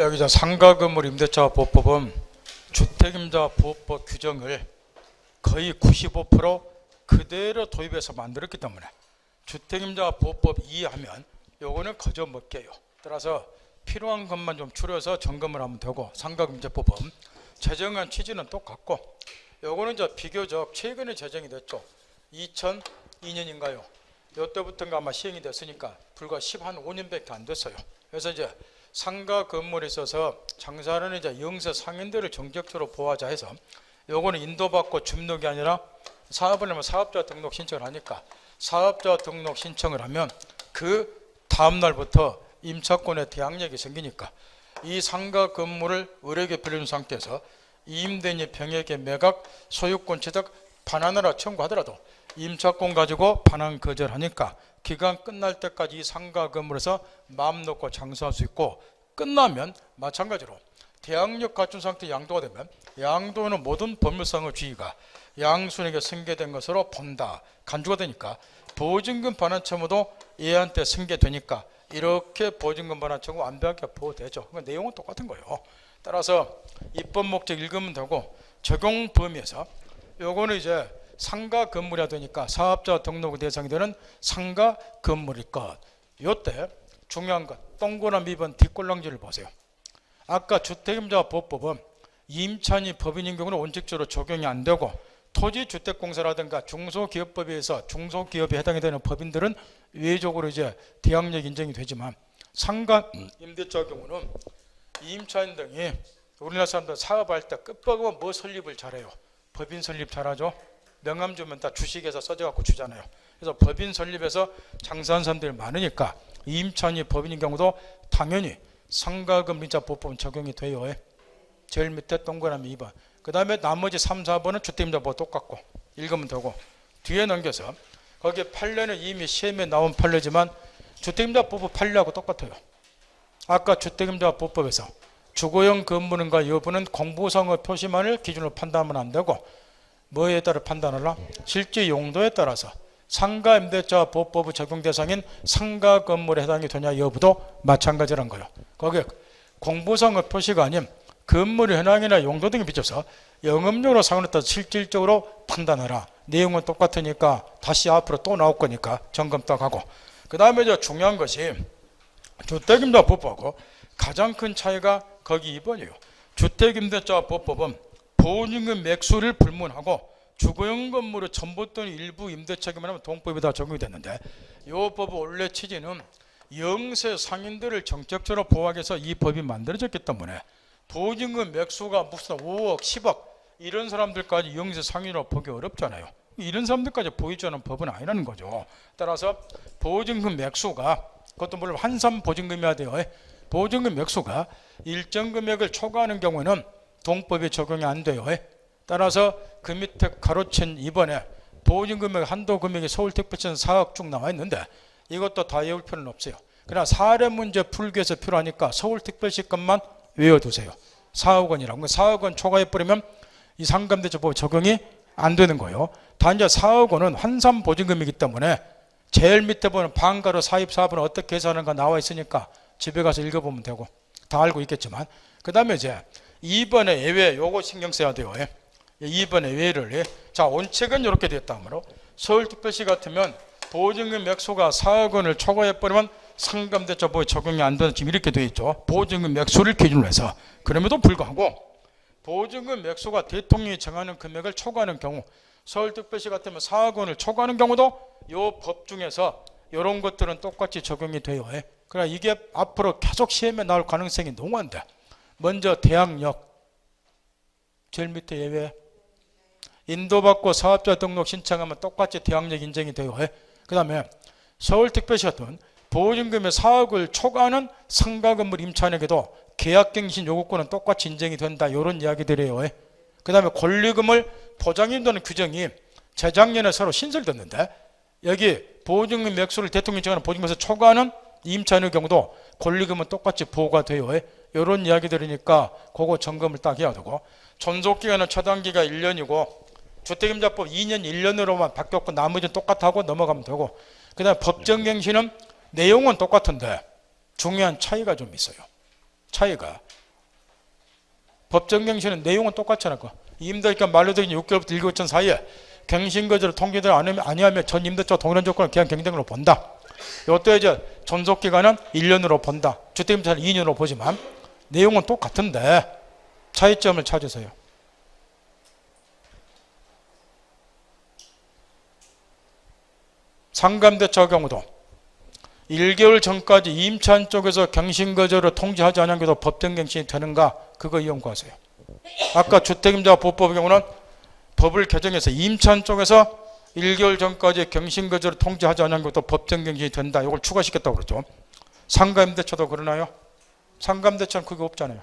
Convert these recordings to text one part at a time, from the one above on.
여기서 상가 건물 임대차 보호법은 주택임자 보호법 규정을 거의 95% 그대로 도입해서 만들었기 때문에 주택임자 보호법 이해하면 요거는 거저 먹게요. 따라서 필요한 것만 좀 줄여서 점검을 하면 되고, 상가임대법은 제정한 취지는 똑같고, 요거는 이제 비교적 최근에 제정이 됐죠. 2002년인가요? 요때부터인가 아마 시행이 됐으니까 불과 15년밖에 안 됐어요. 그래서 이제 상가 건물에 있어서 장사하는 이제 영세 상인들을 정책적으로 보호하자 해서 요거는 인도받고 줍는 게 아니라 사업을 하면 사업자 등록 신청을 하니까 사업자 등록 신청을 하면 그 다음 날부터 임차권의 대항력이 생기니까 이 상가 건물을 을에게 빌려준 상태에서 임대인이 병에게 매각, 소유권 취득, 반환하라 청구하더라도 임차권 가지고 반환 거절하니까 기간 끝날 때까지 이 상가 건물에서 마음 놓고 장사할 수 있고, 끝나면 마찬가지로 대항력 갖춘 상태 양도가 되면 양도는 모든 법률상의 주의가 양순에게 승계된 것으로 본다, 간주가 되니까 보증금 반환 채무도 얘한테 승계되니까 이렇게 보증금 반환 채무 완벽하게 보호되죠. 그러니까 내용은 똑같은 거예요. 따라서 입법 목적 읽으면 되고, 적용 범위에서 요거는 이제 상가 건물이야 되니까 사업자 등록 대상이 되는 상가 건물일 것. 요때 중요한 것, 동그라미 2번 뒷꼴랑지를 보세요. 아까 주택임자 보호법은 임차인이 법인인 경우는 원칙적으로 적용이 안 되고, 토지주택공사라든가 중소기업법에 의해서 중소기업에 해당이 되는 법인들은 외적으로 이제 대항력 인정이 되지만, 상가 임대차 경우는 임차인 등이 우리나라 사람들 사업할 때 끝박으면 뭐 설립을 잘해요? 법인 설립 잘하죠. 명함 주면 다 주식에서 써져갖고 주잖아요. 그래서 법인 설립에서 장사하는 사람들이 많으니까 임차인이 법인인 경우도 당연히 상가금리자 보호법은 적용이 돼요. 제일 밑에 동그라미 2번. 그 다음에 나머지 3, 4번은 주택임자 보호 똑같고 읽으면 되고, 뒤에 넘겨서 거기에 판례는 이미 시험에 나온 판례지만 주택임자 보호법 판례하고 똑같아요. 아까 주택임자 보호법에서 주거용 건물인가 여부는 공부상의 표시만을 기준으로 판단하면 안 되고, 뭐에 따라 판단하라? 실제 용도에 따라서 상가 임대차 보호법의 적용 대상인 상가 건물에 해당이 되냐 여부도 마찬가지란 거예요. 거기에 공부상의 표시가 아닌 건물의 현황이나 용도 등에 비춰서 영업용으로 상관에 따라서 실질적으로 판단하라. 내용은 똑같으니까 다시 앞으로 또 나올 거니까 점검 딱 하고, 그 다음에 이제 중요한 것이 주택임대 보호법하고 가장 큰 차이가 거기 2번이에요. 주택임대차 보호법은 보증금 맥수를 불문하고 주거용 건물의 전부 또는 일부 임대차기만 하면 동법이 다 적용이 됐는데, 이 법의 원래 취지는 영세 상인들을 정책적으로 보호하기 위해서 이 법이 만들어졌기 때문에 보증금 맥수가 무슨 5억, 10억 이런 사람들까지 영세 상인으로 보기 어렵잖아요. 이런 사람들까지 보이지 않은 법은 아니라는 거죠. 따라서 보증금 맥수가, 그것도 물론 환산 보증금이어야 돼요. 보증금 맥수가 일정 금액을 초과하는 경우에는 동법이 적용이 안 돼요. 따라서 그 밑에 가로친 2번에 보증금액 한도 금액이 서울특별시는 4억 쭉 나와 있는데 이것도 다 외울 필요는 없어요. 그러나 사례 문제 풀기 위해서 필요하니까 서울특별시 것만 외워두세요. 4억 원이라고. 4억 원 초과해버리면 이 상가임대차법 적용이 안 되는 거예요. 단지 4억 원은 환산 보증금이기 때문에 제일 밑에 보면 방가로 사입사업은 어떻게 계산하는가 나와 있으니까 집에 가서 읽어보면 되고 다 알고 있겠지만, 그 다음에 이제 2번의 예외, 요거 신경 써야 돼요. 2번의 예외를. 자, 원칙은 이렇게 됐다므로 서울특별시 같으면 보증금 맥수가 4억 원을 초과해버리면 상가임대차법에 적용이 안 되는, 지금 이렇게 되어 있죠. 보증금 맥수를 기준으로 해서. 그럼에도 불구하고 보증금 맥수가 대통령이 정하는 금액을 초과하는 경우, 서울특별시 같으면 4억 원을 초과하는 경우도 이 법 중에서 이런 것들은 똑같이 적용이 돼요. 그러나 이게 앞으로 계속 시험에 나올 가능성이 농후한데, 먼저 대항력 제일 밑에 예외, 인도받고 사업자 등록 신청하면 똑같이 대항력 인정이 돼요. 그 다음에 서울특별시 같은 보증금의 4억을 초과하는 상가 건물 임차인에게도 계약갱신 요구권은 똑같이 인정이 된다, 이런 이야기들이에요. 그 다음에 권리금을 보장인다는 규정이 재작년에 새로 신설됐는데, 여기 보증금 맥수를 대통령이 정하는 보증금에서 초과하는 임차인의 경우도 권리금은 똑같이 보호가 돼요. 이런 이야기들이니까 그거 점검을 딱 해야 되고, 존속기간은 최단기가 1년이고 주택임자법 2년 1년으로만 바뀌었고 나머지는 똑같다고 넘어가면 되고, 그 다음에 법정갱신은 내용은 똑같은데 중요한 차이가 좀 있어요. 차이가. 법정갱신은 내용은 똑같잖아. 임대차 만료되기 6개월부터 1개월 전 사이에 갱신거절을 통지를 아니하면 전 임대차 동일한 조건을 기한 경쟁으로 본다. 이것도 이제 존속기간은 1년으로 본다. 주택임대차는 2년으로 보지만 내용은 똑같은데 차이점을 찾으세요. 상가임대차 경우도 1개월 전까지 임차인 쪽에서 갱신거절을 통지하지 않은 경우도 법정갱신이 되는가? 그거 이용하세요. 아까 주택임대차 보호법의 경우는 법을 개정해서 임차인 쪽에서 1개월 전까지 갱신거절을 통지하지 않은 것도 법정갱신이 된다. 이걸 추가시켰다고 그러죠. 상가임대차도 그러나요? 상가임대차는 그게 없잖아요.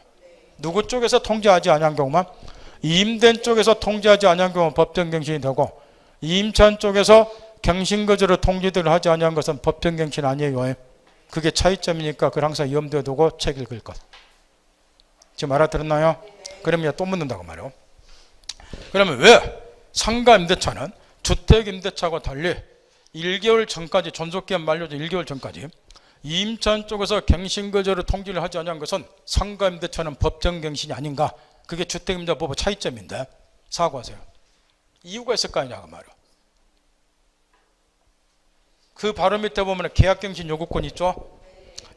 누구 쪽에서 통지하지 않은 경우만, 임대인 쪽에서 통지하지 않은 경우는 법정갱신이 되고, 임차인 쪽에서 갱신거절을 통지를 하지 않은 것은 법정갱신 아니에요. 그게 차이점이니까 그걸 항상 염두에 두고 책 읽을 것. 지금 알아들었나요? 그러면 또 묻는다고 말이에요. 그러면 왜 상가임대차는 주택임대차와 달리 1개월 전까지, 존속기간 만료된 1개월 전까지 임차인 쪽에서 갱신거절을 통지를 하지 않은 것은 상가임대차는 법정갱신이 아닌가? 그게 주택임대차법 차이점인데 사과하세요. 이유가 있을 거 아니냐 그 말이에요. 그 바로 밑에 보면 계약갱신 요구권 있죠.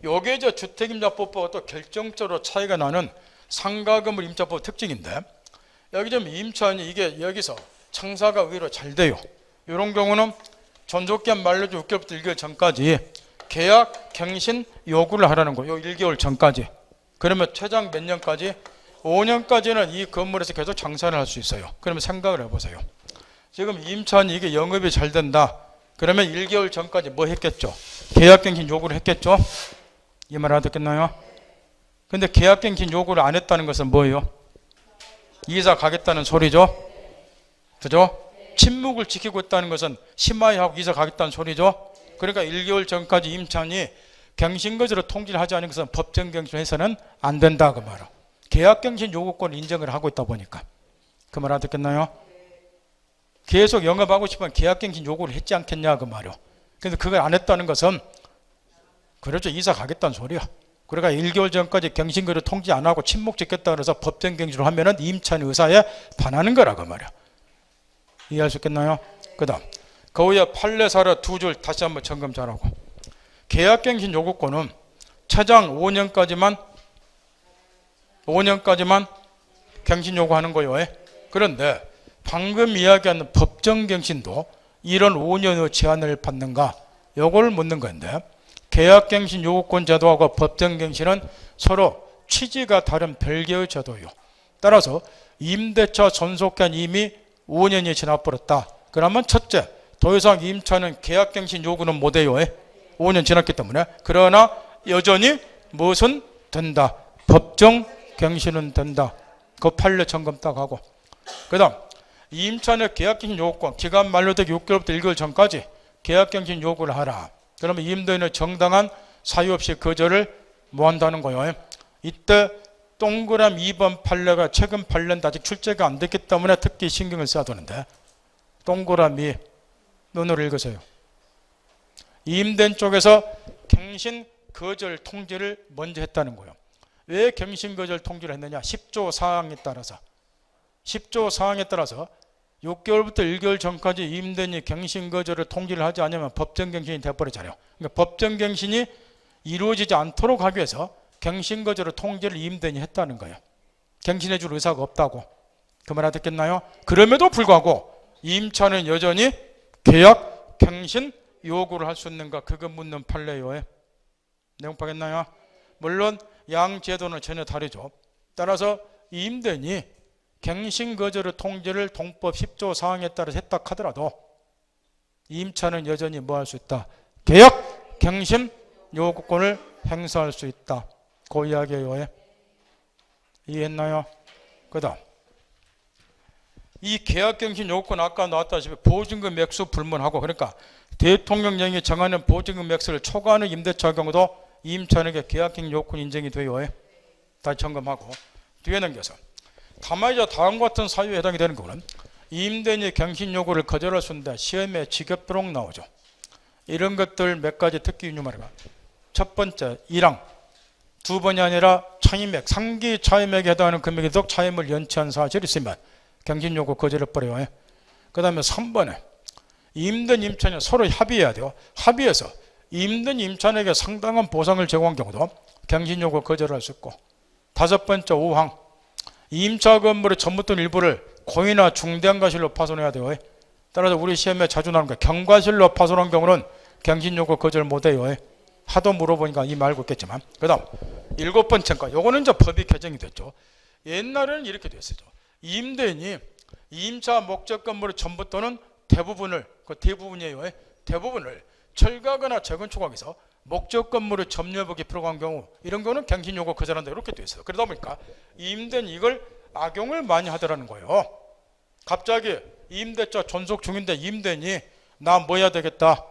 요게 이제 주택임대차법과 또 결정적으로 차이가 나는 상가건물 임차법 특징인데, 여기 좀 임차인이 이게 여기서 청사가 의외로 잘 돼요. 이런 경우는 존속기간 만료된 6개월부터 1개월 전까지 계약 갱신 요구를 하라는 거예요. 1개월 전까지. 그러면 최장 몇 년까지? 5년까지는 이 건물에서 계속 장사를 할 수 있어요. 그러면 생각을 해보세요. 지금 임차인이 이게 영업이 잘 된다. 그러면 1개월 전까지 뭐 했겠죠? 계약갱신 요구를 했겠죠? 이 말 알아듣겠나요? 근데 계약갱신 요구를 안 했다는 것은 뭐예요? 이사 가겠다는 소리죠? 그죠? 침묵을 지키고 있다는 것은 심하게 하고 이사 가겠다는 소리죠? 그러니까 1개월 전까지 임차인이 갱신거절을 통지를 하지 않은 것은 법정갱신을 해서는 안 된다 그 말이에요. 계약갱신 요구권을 인정을 하고 있다 보니까. 그 말 알아듣겠나요? 계속 영업하고 싶으면 계약갱신 요구를 했지 않겠냐 그 말이에요. 근데 그걸 안 했다는 것은 그렇죠. 이사 가겠다는 소리야. 그러니까 1개월 전까지 갱신거를 통지 안 하고 침묵 지켰다 그래서 법정갱신을 하면은 임차인 의사에 반하는 거라 그 말이야. 이해할 수 있겠나요? 그 다음 그 후에 판례 사례 두 줄 다시 한번 점검 잘하고. 계약갱신 요구권은 최장 5년까지만 갱신 요구하는 거예요. 그런데 방금 이야기한 법정갱신도 이런 5년의 제한을 받는가? 이걸 묻는 건데, 계약갱신 요구권 제도하고 법정갱신은 서로 취지가 다른 별개의 제도예요. 따라서 임대차 존속기간 이미 5년이 지나버렸다. 그러면 첫째, 더 이상 임차는 계약갱신 요구는 못해요. 5년 지났기 때문에. 그러나 여전히 무엇은 된다. 법정갱신은 된다. 그 판례 점검 딱 하고. 그 다음 임차인의 계약갱신 요구권 기간 만료되기 6개월부터 1개월 전까지 계약갱신 요구를 하라. 그러면 임대인의 정당한 사유 없이 거절을 뭐 한다는 거예요. 이때 동그라미 2번 판례가 최근 판례인데 아직 출제가 안 됐기 때문에 특히 신경을 써야 되는데, 동그라미 눈으로 읽으세요. 임대인 쪽에서 갱신 거절 통지를 먼저 했다는 거예요. 왜 갱신 거절 통지를 했느냐? 10조 사항에 따라서 6개월부터 1개월 전까지 임대인이 갱신거절을 통지를 하지 않으면 법정갱신이 되어버리잖아요. 그러니까 법정갱신이 이루어지지 않도록 하기 위해서 갱신거절을 통지를 임대인이 했다는 거예요. 갱신해 줄 의사가 없다고. 그 말 알아듣겠나요? 그럼에도 불구하고 임차는 여전히 계약 갱신 요구를 할 수 있는가? 그거 묻는 판례예요. 내용 파겠나요? 물론 양 제도는 전혀 다르죠. 따라서 임대인이 갱신거절의 통지를 동법 10조 사항에 따라 했다 하더라도 임차는 여전히 뭐 할 수 있다? 계약 갱신 요구권을 행사할 수 있다. 그 이야기예요. 이해했나요? 그 다음 이 계약갱신 요구권 아까 나왔다시피 보증금 액수 불문하고, 그러니까 대통령령이 정하는 보증금 액수를 초과하는 임대차의 경우도 임차인에게 계약갱신 요구권 인정이 돼요. 다시 점검하고 뒤에 넘겨서 다만 이제 다음과 같은 사유에 해당이 되는 거는 임대인이 갱신 요구를 거절할 수 있는데 시험에 지겹도록 나오죠. 이런 것들 몇 가지 특기 유념하라. 첫 번째 1항 두 번이 아니라 차임액, 상기 차임액에 해당하는 금액에도 차임을 연체한 사실이 있으면 갱신요구 거절을 버려요. 그 다음에 3번에 임대인 임차인이 서로 협의해야 돼요. 합의해서 임대인 임차인에게 상당한 보상을 제공한 경우도 갱신요구 거절을 할 수 있고, 5번째 5항 임차 건물의 전부 또는 일부를 고의나 중대한 과실로 파손해야 돼요. 따라서 우리 시험에 자주 나오는 거 경과실로 파손한 경우는 갱신요구 거절 못해요. 하도 물어보니까 이미 알고 있겠지만. 그 다음 7번째가 요거는 이제 법이 개정이 됐죠. 옛날에는 이렇게 됐었죠. 임대인이 임차 목적 건물의 전부 또는 대부분을, 그 대부분이에요. 대부분을 철거하거나 재건축하기 위해서 목적 건물의 점유업이 필요한 경우, 이런 경우는 갱신요구 거절한다, 이렇게 돼 있어요. 그러다 보니까 임대인 이걸 악용을 많이 하더라는 거예요. 갑자기 임대차 존속 중인데 임대인이 나 뭐 해야 되겠다,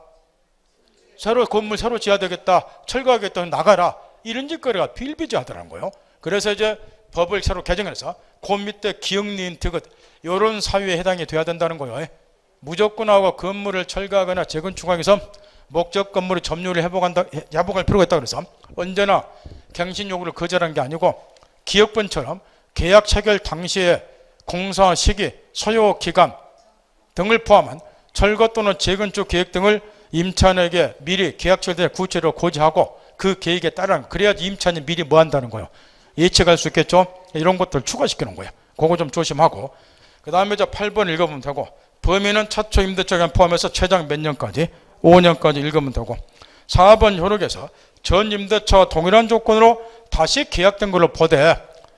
새로 건물 새로 지어야 되겠다, 철거하겠다, 나가라, 이런 짓거리가 비일비재하더라는 거예요. 그래서 이제 법을 새로 개정해서 그 밑에 기역니인 디귿 이런 사유에 해당이 돼야 된다는 거예요. 무조건 하고 건물을 철거하거나 재건축하기 위해서 목적 건물의 점유를 회복할 필요가 있다 그래서 언제나 갱신 요구를 거절한 게 아니고, 기역번처럼 계약 체결 당시에 공사 시기, 소요 기간 등을 포함한 철거 또는 재건축 계획 등을 임차인에게 미리 계약 체결 구체로 고지하고 그 계획에 따라, 그래야지 임차인이 미리 뭐 한다는 거예요, 예측할 수 있겠죠. 이런 것들 추가시키는 거예요. 그거 좀 조심하고, 그 다음에 이제 8번 읽어보면 되고, 범위는 차초 임대차 기간 포함해서 최장 몇 년까지? 5년까지 읽으면 되고, 4번 효력에서 전 임대차와 동일한 조건으로 다시 계약된 걸로 보되,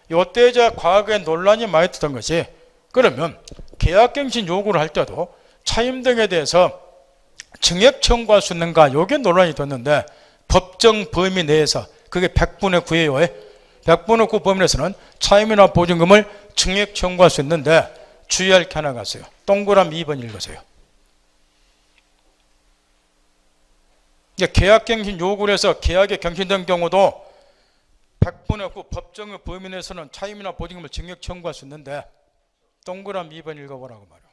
이때 이제 과거에 논란이 많이 있던 것이, 그러면 계약갱신 요구를 할 때도 차임 등에 대해서 증액 청구할 수 있는가, 이게 논란이 됐는데, 법정 범위 내에서 그게 100분의 9예요. 100분의 9 범위 내에서는 차임이나 보증금을 증액 청구할 수 있는데, 주의할 게 하나가 있어요. 동그라미 2번 읽으세요. 계약갱신 요구를 해서 계약이 갱신된 경우도 100분의 9 법정의 범위 내에서는 차임이나 보증금을 증액 청구할 수 있는데, 동그라미 2번 읽어보라고 말이에요.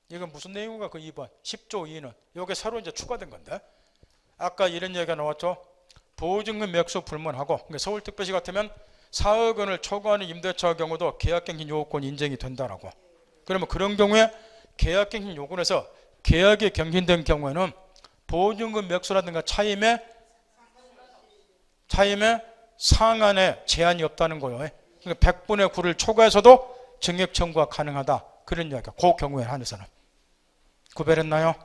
이건 무슨 내용인가? 그 2번 10조 2는 이게 새로 이제 추가된 건데, 아까 이런 얘기가 나왔죠. 보증금 맥수 불문하고, 그러니까 서울특별시 같으면 4억 원을 초과하는 임대차의 경우도 계약갱신 요구권이 인정이 된다라고. 그러면 그런 경우에 계약갱신 요구를 해서 계약이 갱신된 경우에는 보증금 맥수라든가 차임의 상한에 제한이 없다는 거예요. 그러니까 100분의 9를 초과해서도 증액 청구가 가능하다, 그런 이야기가 그 경우에 한해서는. 구별했나요?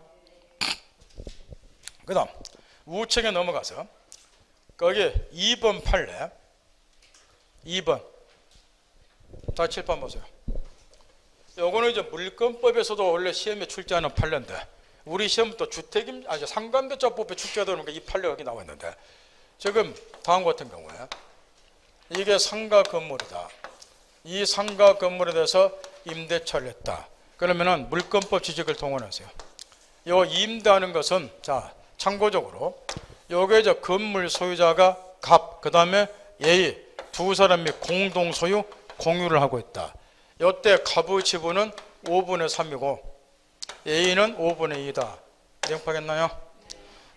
그 다음 우측에 넘어가서 거기 2번 판례, 2번 다 칠판 보세요. 요거는 이제 물권법에서도 원래 시험에 출제하는 판례인데, 우리 시험부터 상가임대차법에 출제하다 보니까 이 판례가 여기 나와 있는데, 지금 다음 같은 경우에 이게 상가 건물이다. 이 상가 건물에 대해서 임대차를 했다. 그러면은 물권법 지식을 동원하세요. 요 임대하는 것은, 자, 참고적으로 요게 이제 건물 소유자가 갑, 그 다음에 예의, 두 사람이 공동 소유, 공유를 하고 있다. 요때 갑의 지분은 5분의 3이고 예의는 5분의 2다. 이해하겠나요?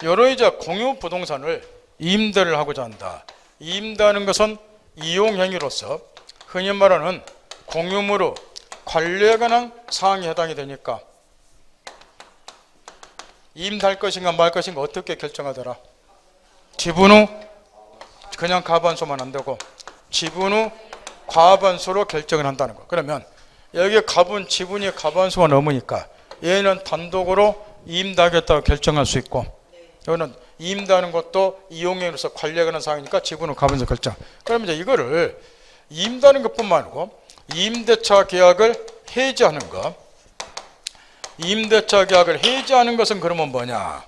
요런 이제 공유 부동산을 임대를 하고자 한다. 임대하는 것은 이용행위로서 흔히 말하는 공유물의 관리에 관한 사항에 해당이 되니까 임대할 것인가 말 것인가 어떻게 결정하더라? 지분 후 그냥 과반수만 안 되고 지분 후 과반수로 결정을 한다는 거. 그러면 여기 지분이 과반수가 넘으니까 얘는 단독으로 임대하겠다고 결정할 수 있고, 여기는 임대하는 것도 이용행위로서 관리에 관한 사항이니까 지분 후 과반수 결정. 그러면 이제 이거를 임대하는 것뿐만 아니고 임대차 계약을 해지하는 것. 임대차 계약을 해지하는 것은 그러면 뭐냐?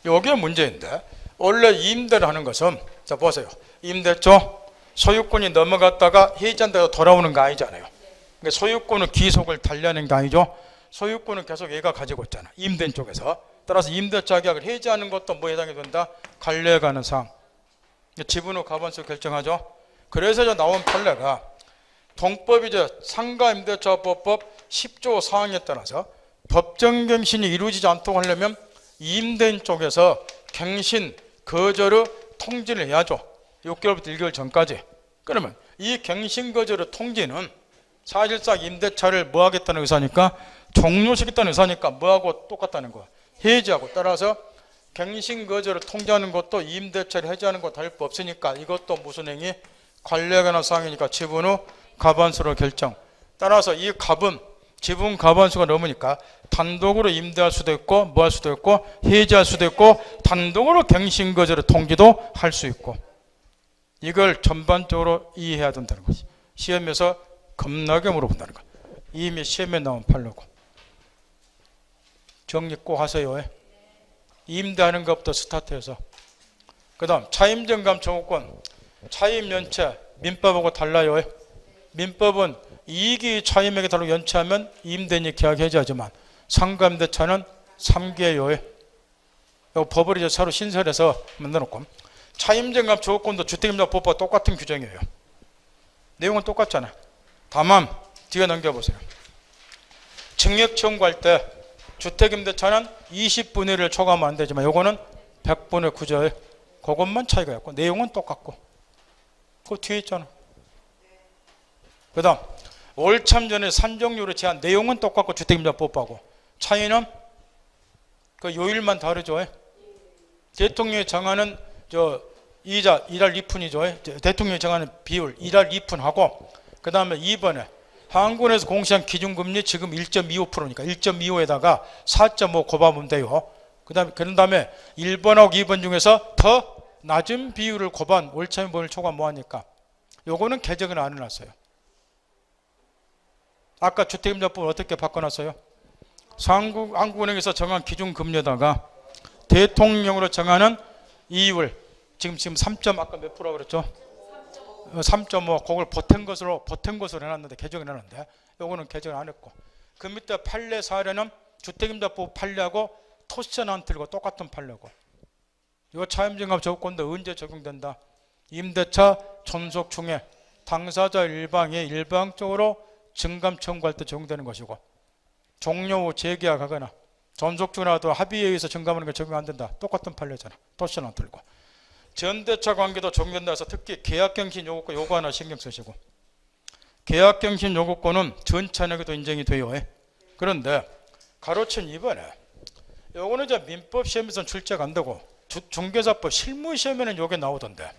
이게 문제인데, 원래 임대를 하는 것은, 자 보세요. 임대차 소유권이 넘어갔다가 해지한다고 돌아오는 거 아니잖아요. 그러니까 소유권은 기속을 달리하는 게 아니죠. 소유권은 계속 얘가 가지고 있잖아, 임대인 쪽에서. 따라서 임대차 계약을 해지하는 것도 뭐 해당이 된다? 관리에 관한 사항. 지분 후 과반수 결정하죠. 그래서 이제 나온 판례가 동법이죠. 상가임대차법법 10조 사항에 따라서 법정갱신이 이루어지지 않도록 하려면 임대인 쪽에서 갱신 거절의 통지를 해야죠. 6개월부터 1개월 전까지. 그러면 이 갱신거절의 통지는 사실상 임대차를 뭐 하겠다는 의사니까, 종료시키겠다는 의사니까 뭐하고 똑같다는 거야. 해지하고. 따라서 갱신거절을 통지하는 것도 임대차를 해지하는 것 다를 바 없으니까 이것도 무슨 행위? 관리에 관한 사항이니까 지분 후 과반수로 결정. 따라서 이 값은 지분 과반수가 넘으니까 단독으로 임대할 수도 있고 뭐 할 수도 있고 해지할 수도 있고 단독으로 갱신거절의 통지도 할 수 있고, 이걸 전반적으로 이해해야 된다는 거지. 시험에서 겁나게 물어본다는 거야. 이미 시험에 나온 판례고. 정리 꼭 하세요. 임대하는 것부터 스타트해서. 그 다음 차임정감 청구권, 차임연체 민법하고 달라요. 민법은 이익이 차임에게 다르고 연체하면 임대인이 계약 해지하지만 상가임대차는 3개예요. 법을 이제 새로 신설해서 만들어놓고, 차임정감 청구권도 주택임대법과 똑같은 규정이에요. 내용은 똑같잖아. 다만 뒤에 넘겨보세요. 증액 청구할 때 주택임대차는 20분의 1을 초과하면 안 되지만 요거는 100분의 9죠. 그것만 차이가 있고 내용은 똑같고. 그 뒤에 있잖아. 그 다음 올 참전의 산정률의 제한, 내용은 똑같고 주택임대법하고 차이는 그 요일만 다르죠. 대통령이 정하는 이자 1할 2푼이죠. 대통령이 정하는 비율 1할 2푼하고, 그 다음에 2번에 한국은행에서 공시한 기준금리 지금 1.25%니까 1.25에다가 4.5 곱하면 돼요. 그런 다음에 1번하고 2번 중에서 더 낮은 비율을 곱한 올참임분을 초과 뭐하니까 요거는 개정을 안 해놨어요. 아까 주택임대법을 어떻게 바꿔놨어요? 한국은행에서 정한 기준금리에다가 대통령으로 정하는 이율, 지금 3. 아까 몇 프로라고 그랬죠? 3.5, 그걸 보탠 것으로 해놨는데, 개정을 해놨는데 요거는 개정을 안 했고, 그 밑에 판례 사례는 주택임대법 판례하고 토시전 안 틀고 똑같은 판례고, 요 차임증감 적용권도 언제 적용된다? 임대차 존속 중에 당사자 일방이 일방적으로 증감 청구할 때 적용되는 것이고, 종료 후 재계약하거나 존속 중이라도 합의에 의해서 증감하는 게 적용 안 된다. 똑같은 판례잖아. 토시전 안 틀고. 전대차 관계도 적용된다 해서 특히 계약갱신 요구권 요거 하나 신경 쓰시고, 계약갱신 요구권은 전차력에도 인정이 돼요. 그런데 가로친 2번에 요거는 이제 민법 시험에서는 출제가 안 되고 중개사법 실무 시험에는 요게 나오던데,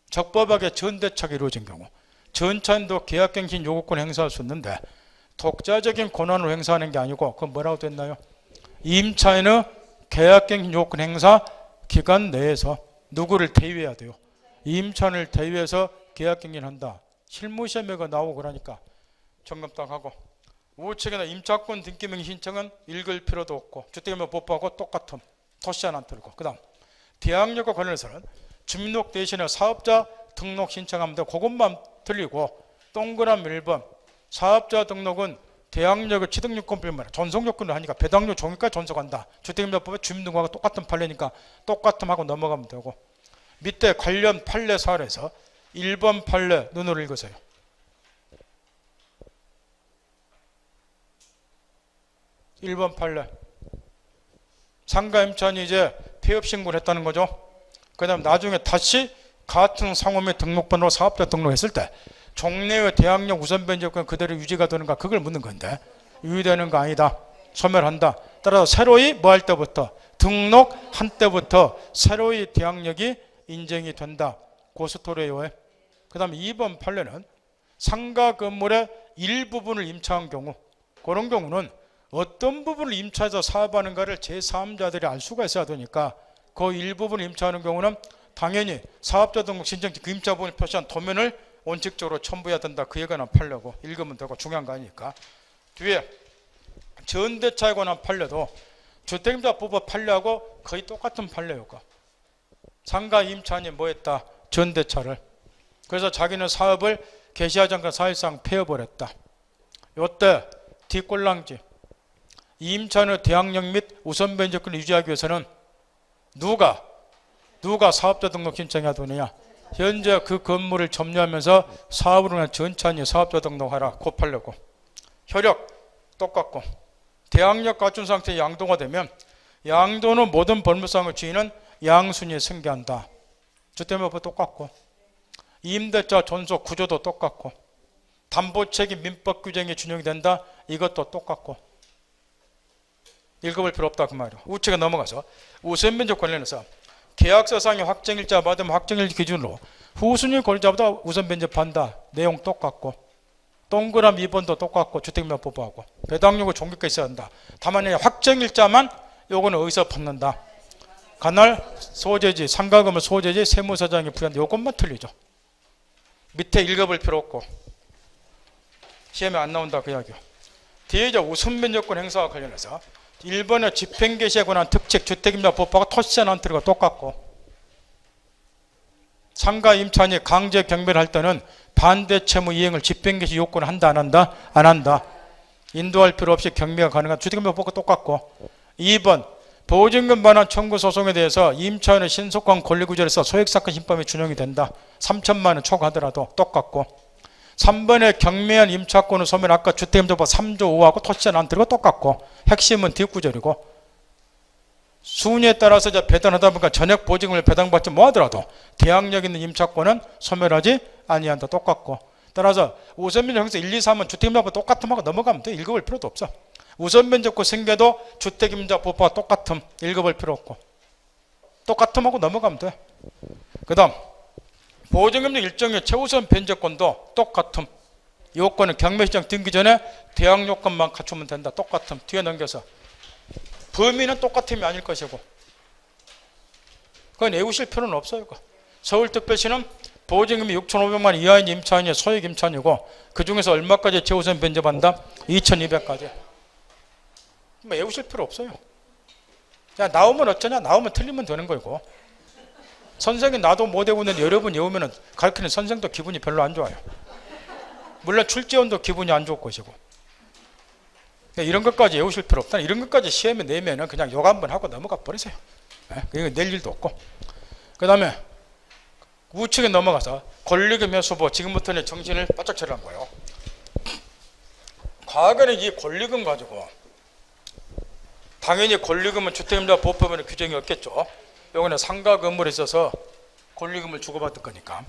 적법하게 전대차가 이루어진 경우 전차인도 계약갱신 요구권 행사할 수 있는데 독자적인 권한을 행사하는 게 아니고, 그건 뭐라고 됐나요? 임차인의 계약갱신 요구권 행사 기간 내에서 누구를 대위해야 돼요? 임차인을 대위해서 계약갱신한다. 실무시험에가 나오고 그러니까 점검 딱 하고, 우측에는 임차권 등기명 신청은 읽을 필요도 없고 주택임대법하고 똑같은 토시전 안 틀고, 그 다음 대항력과 관련해서는 주민등록 대신에 사업자 등록 신청하면 돼. 그것만 틀리고, 동그란 1번 사업자 등록은 대항력의 취득요건 비만 전속요건을 하니까 배당료 종이까지 전속한다. 주택임대법의 주민등록하고 똑같은 판례니까 똑같음 하고 넘어가면 되고, 밑에 관련 판례 사례에서 1번 판례 눈으로 읽으세요. 1번 판례. 상가 임차인이 이제 폐업 신고를 했다는 거죠. 그 다음 나중에 다시 같은 상호명 등록번호로 사업자 등록했을 때 종래의 대항력 우선 변제권 그대로 유지가 되는가, 그걸 묻는 건데 유지되는 거 아니다. 소멸한다. 따라서 새로이 뭐 할 때부터 등록한 때부터 새로이 대항력이 인정이 된다. 고스토리예요. 그 다음에 2번 판례는 상가 건물의 일부분을 임차한 경우, 그런 경우는 어떤 부분을 임차해서 사업하는가를 제3자들이 알 수가 있어야 되니까 그 일부분을 임차하는 경우는 당연히 사업자 등록 신청지 그 임차 부분을 표시한 도면을 원칙적으로 첨부해야 된다. 그에 관한 판례고 읽으면 되고 중요한 거 아니니까. 뒤에 전대차에 관한 판례도 주택임대법 판례하고 거의 똑같은 판례예요. 상가 임차인이 뭐 했다? 전대차를. 그래서 자기는 사업을 개시하지 않고 사실상 폐업을 했다. 요때 뒷골랑지 임차인의 대항력 및 우선 변제권을 유지하기 위해서는 누가 사업자 등록 신청해야 되느냐? 현재 그 건물을 점유하면서 사업으로 한 전차인이 사업자 등록하라. 그 판례고, 효력 똑같고, 대항력 갖춘 상태의 양도가 되면 양도는 모든 벌물상의 주인은 양순이 승계한다. 주택임대법 똑같고, 임대차 존속 구조도 똑같고, 담보책임 민법 규정이 준용이 된다, 이것도 똑같고. 읽어볼 필요 없다 그 말이에요. 우측에 넘어가서 우선변제 관련해서 계약서상의 확정일자 받으면 확정일 기준으로 후순위 권리자보다 우선 변제한다. 내용 똑같고, 동그라미 2번도 똑같고, 주택임대법하고 배당요구 종교가 있어야 한다. 다만 확정일자만 요거는 어디서 받는다? 관할 소재지, 상가금은 소재지, 세무사장이 부여한다. 요것만 틀리죠. 밑에 읽어볼 필요 없고 시험에 안 나온다 그 이야기요. 뒤에 이제 우선변제권 행사와 관련해서 1번의 집행개시에 관한 특칙, 주택임대법하고 토지세난트리가 똑같고, 상가 임차인이 강제 경매를 할 때는 반대 채무 이행을 집행개시 요건을 한다 안 한다? 안 한다. 인도할 필요 없이 경매가 가능한 주택임대법과 똑같고, 2번 보증금 반환 청구 소송에 대해서 임차인의 신속한 권리구제에서 소액사건 신법이 준용이 된다. 3천만 원 초과하더라도 똑같고, 3번의 경매한 임차권의 소멸 아까 주택임대법 3조 5하고 토지세난트리가 똑같고, 핵심은 뒷구절이고, 순위에 따라서 이제 배당하다 보니까 전액 보증금을 배당받지 못하더라도 대항력 있는 임차권은 소멸하지 아니한다. 똑같고, 따라서 우선변제 형사 1, 2, 3은 주택임대법 똑같음 하고 넘어가면 돼. 읽어볼 필요도 없어. 우선변제권 생겨도 주택임대법과 똑같음 읽어볼 필요 없고, 똑같음 하고 넘어가면 돼. 그 다음 보증금리 일정의 최우선 변제권도 똑같음. 요건은 경매시장 등기 전에 대항 요건만 갖추면 된다. 똑같음. 뒤에 넘겨서 범위는 똑같음이 아닐 것이고, 그건 외우실 필요는 없어요. 서울특별시는 보증금이 6,500만 원 이하인 임차인이 소액 임차인이고, 그 중에서 얼마까지 최우선 변제받는다? 2,200까지. 뭐 외우실 필요 없어요. 야, 나오면 어쩌냐? 나오면 틀리면 되는 거고. 선생이 나도 못 외우고 있는데 여러분 외우면 가르치는 선생도 기분이 별로 안 좋아요. 물론 출제원도 기분이 안 좋을 것이고. 이런 것까지 외우실 필요 없다. 이런 것까지 시험에 내면은 그냥 욕 한번 하고 넘어가 버리세요. 이거 낼 일도 없고. 그 다음에 우측에 넘어가서 권리금 회수보, 지금부터는 정신을 바짝 차리란 거예요. 과거에는 이 권리금 가지고 당연히 권리금은 주택임대법에는 규정이 없겠죠. 요거는 상가 건물에 있어서 권리금을 주고받을 거니까.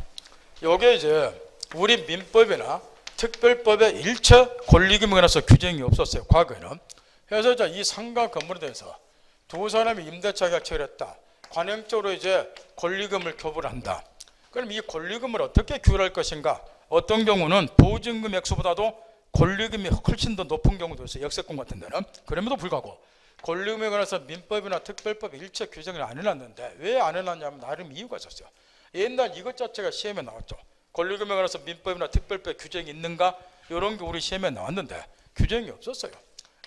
요게 이제 우리 민법이나 특별법에 일체 권리금에 관해서 규정이 없었어요. 과거에는. 그래서 이제 이 상가 건물에 대해서 두 사람이 임대차 계약을 했다. 관행적으로 이제 권리금을 교부를 한다. 그럼 이 권리금을 어떻게 규율할 것인가? 어떤 경우는 보증금 액수보다도 권리금이 훨씬 더 높은 경우도 있어요. 역세권 같은 데는. 그럼에도 불구하고 권리금에 관해서 민법이나 특별법에 일체 규정을 안 해놨는데, 왜 안 해놨냐면 나름 이유가 있었어요. 옛날 이것 자체가 시험에 나왔죠. 권리금에 관해서 민법이나 특별법 규정이 있는가? 이런 게 우리 시험에 나왔는데 규정이 없었어요.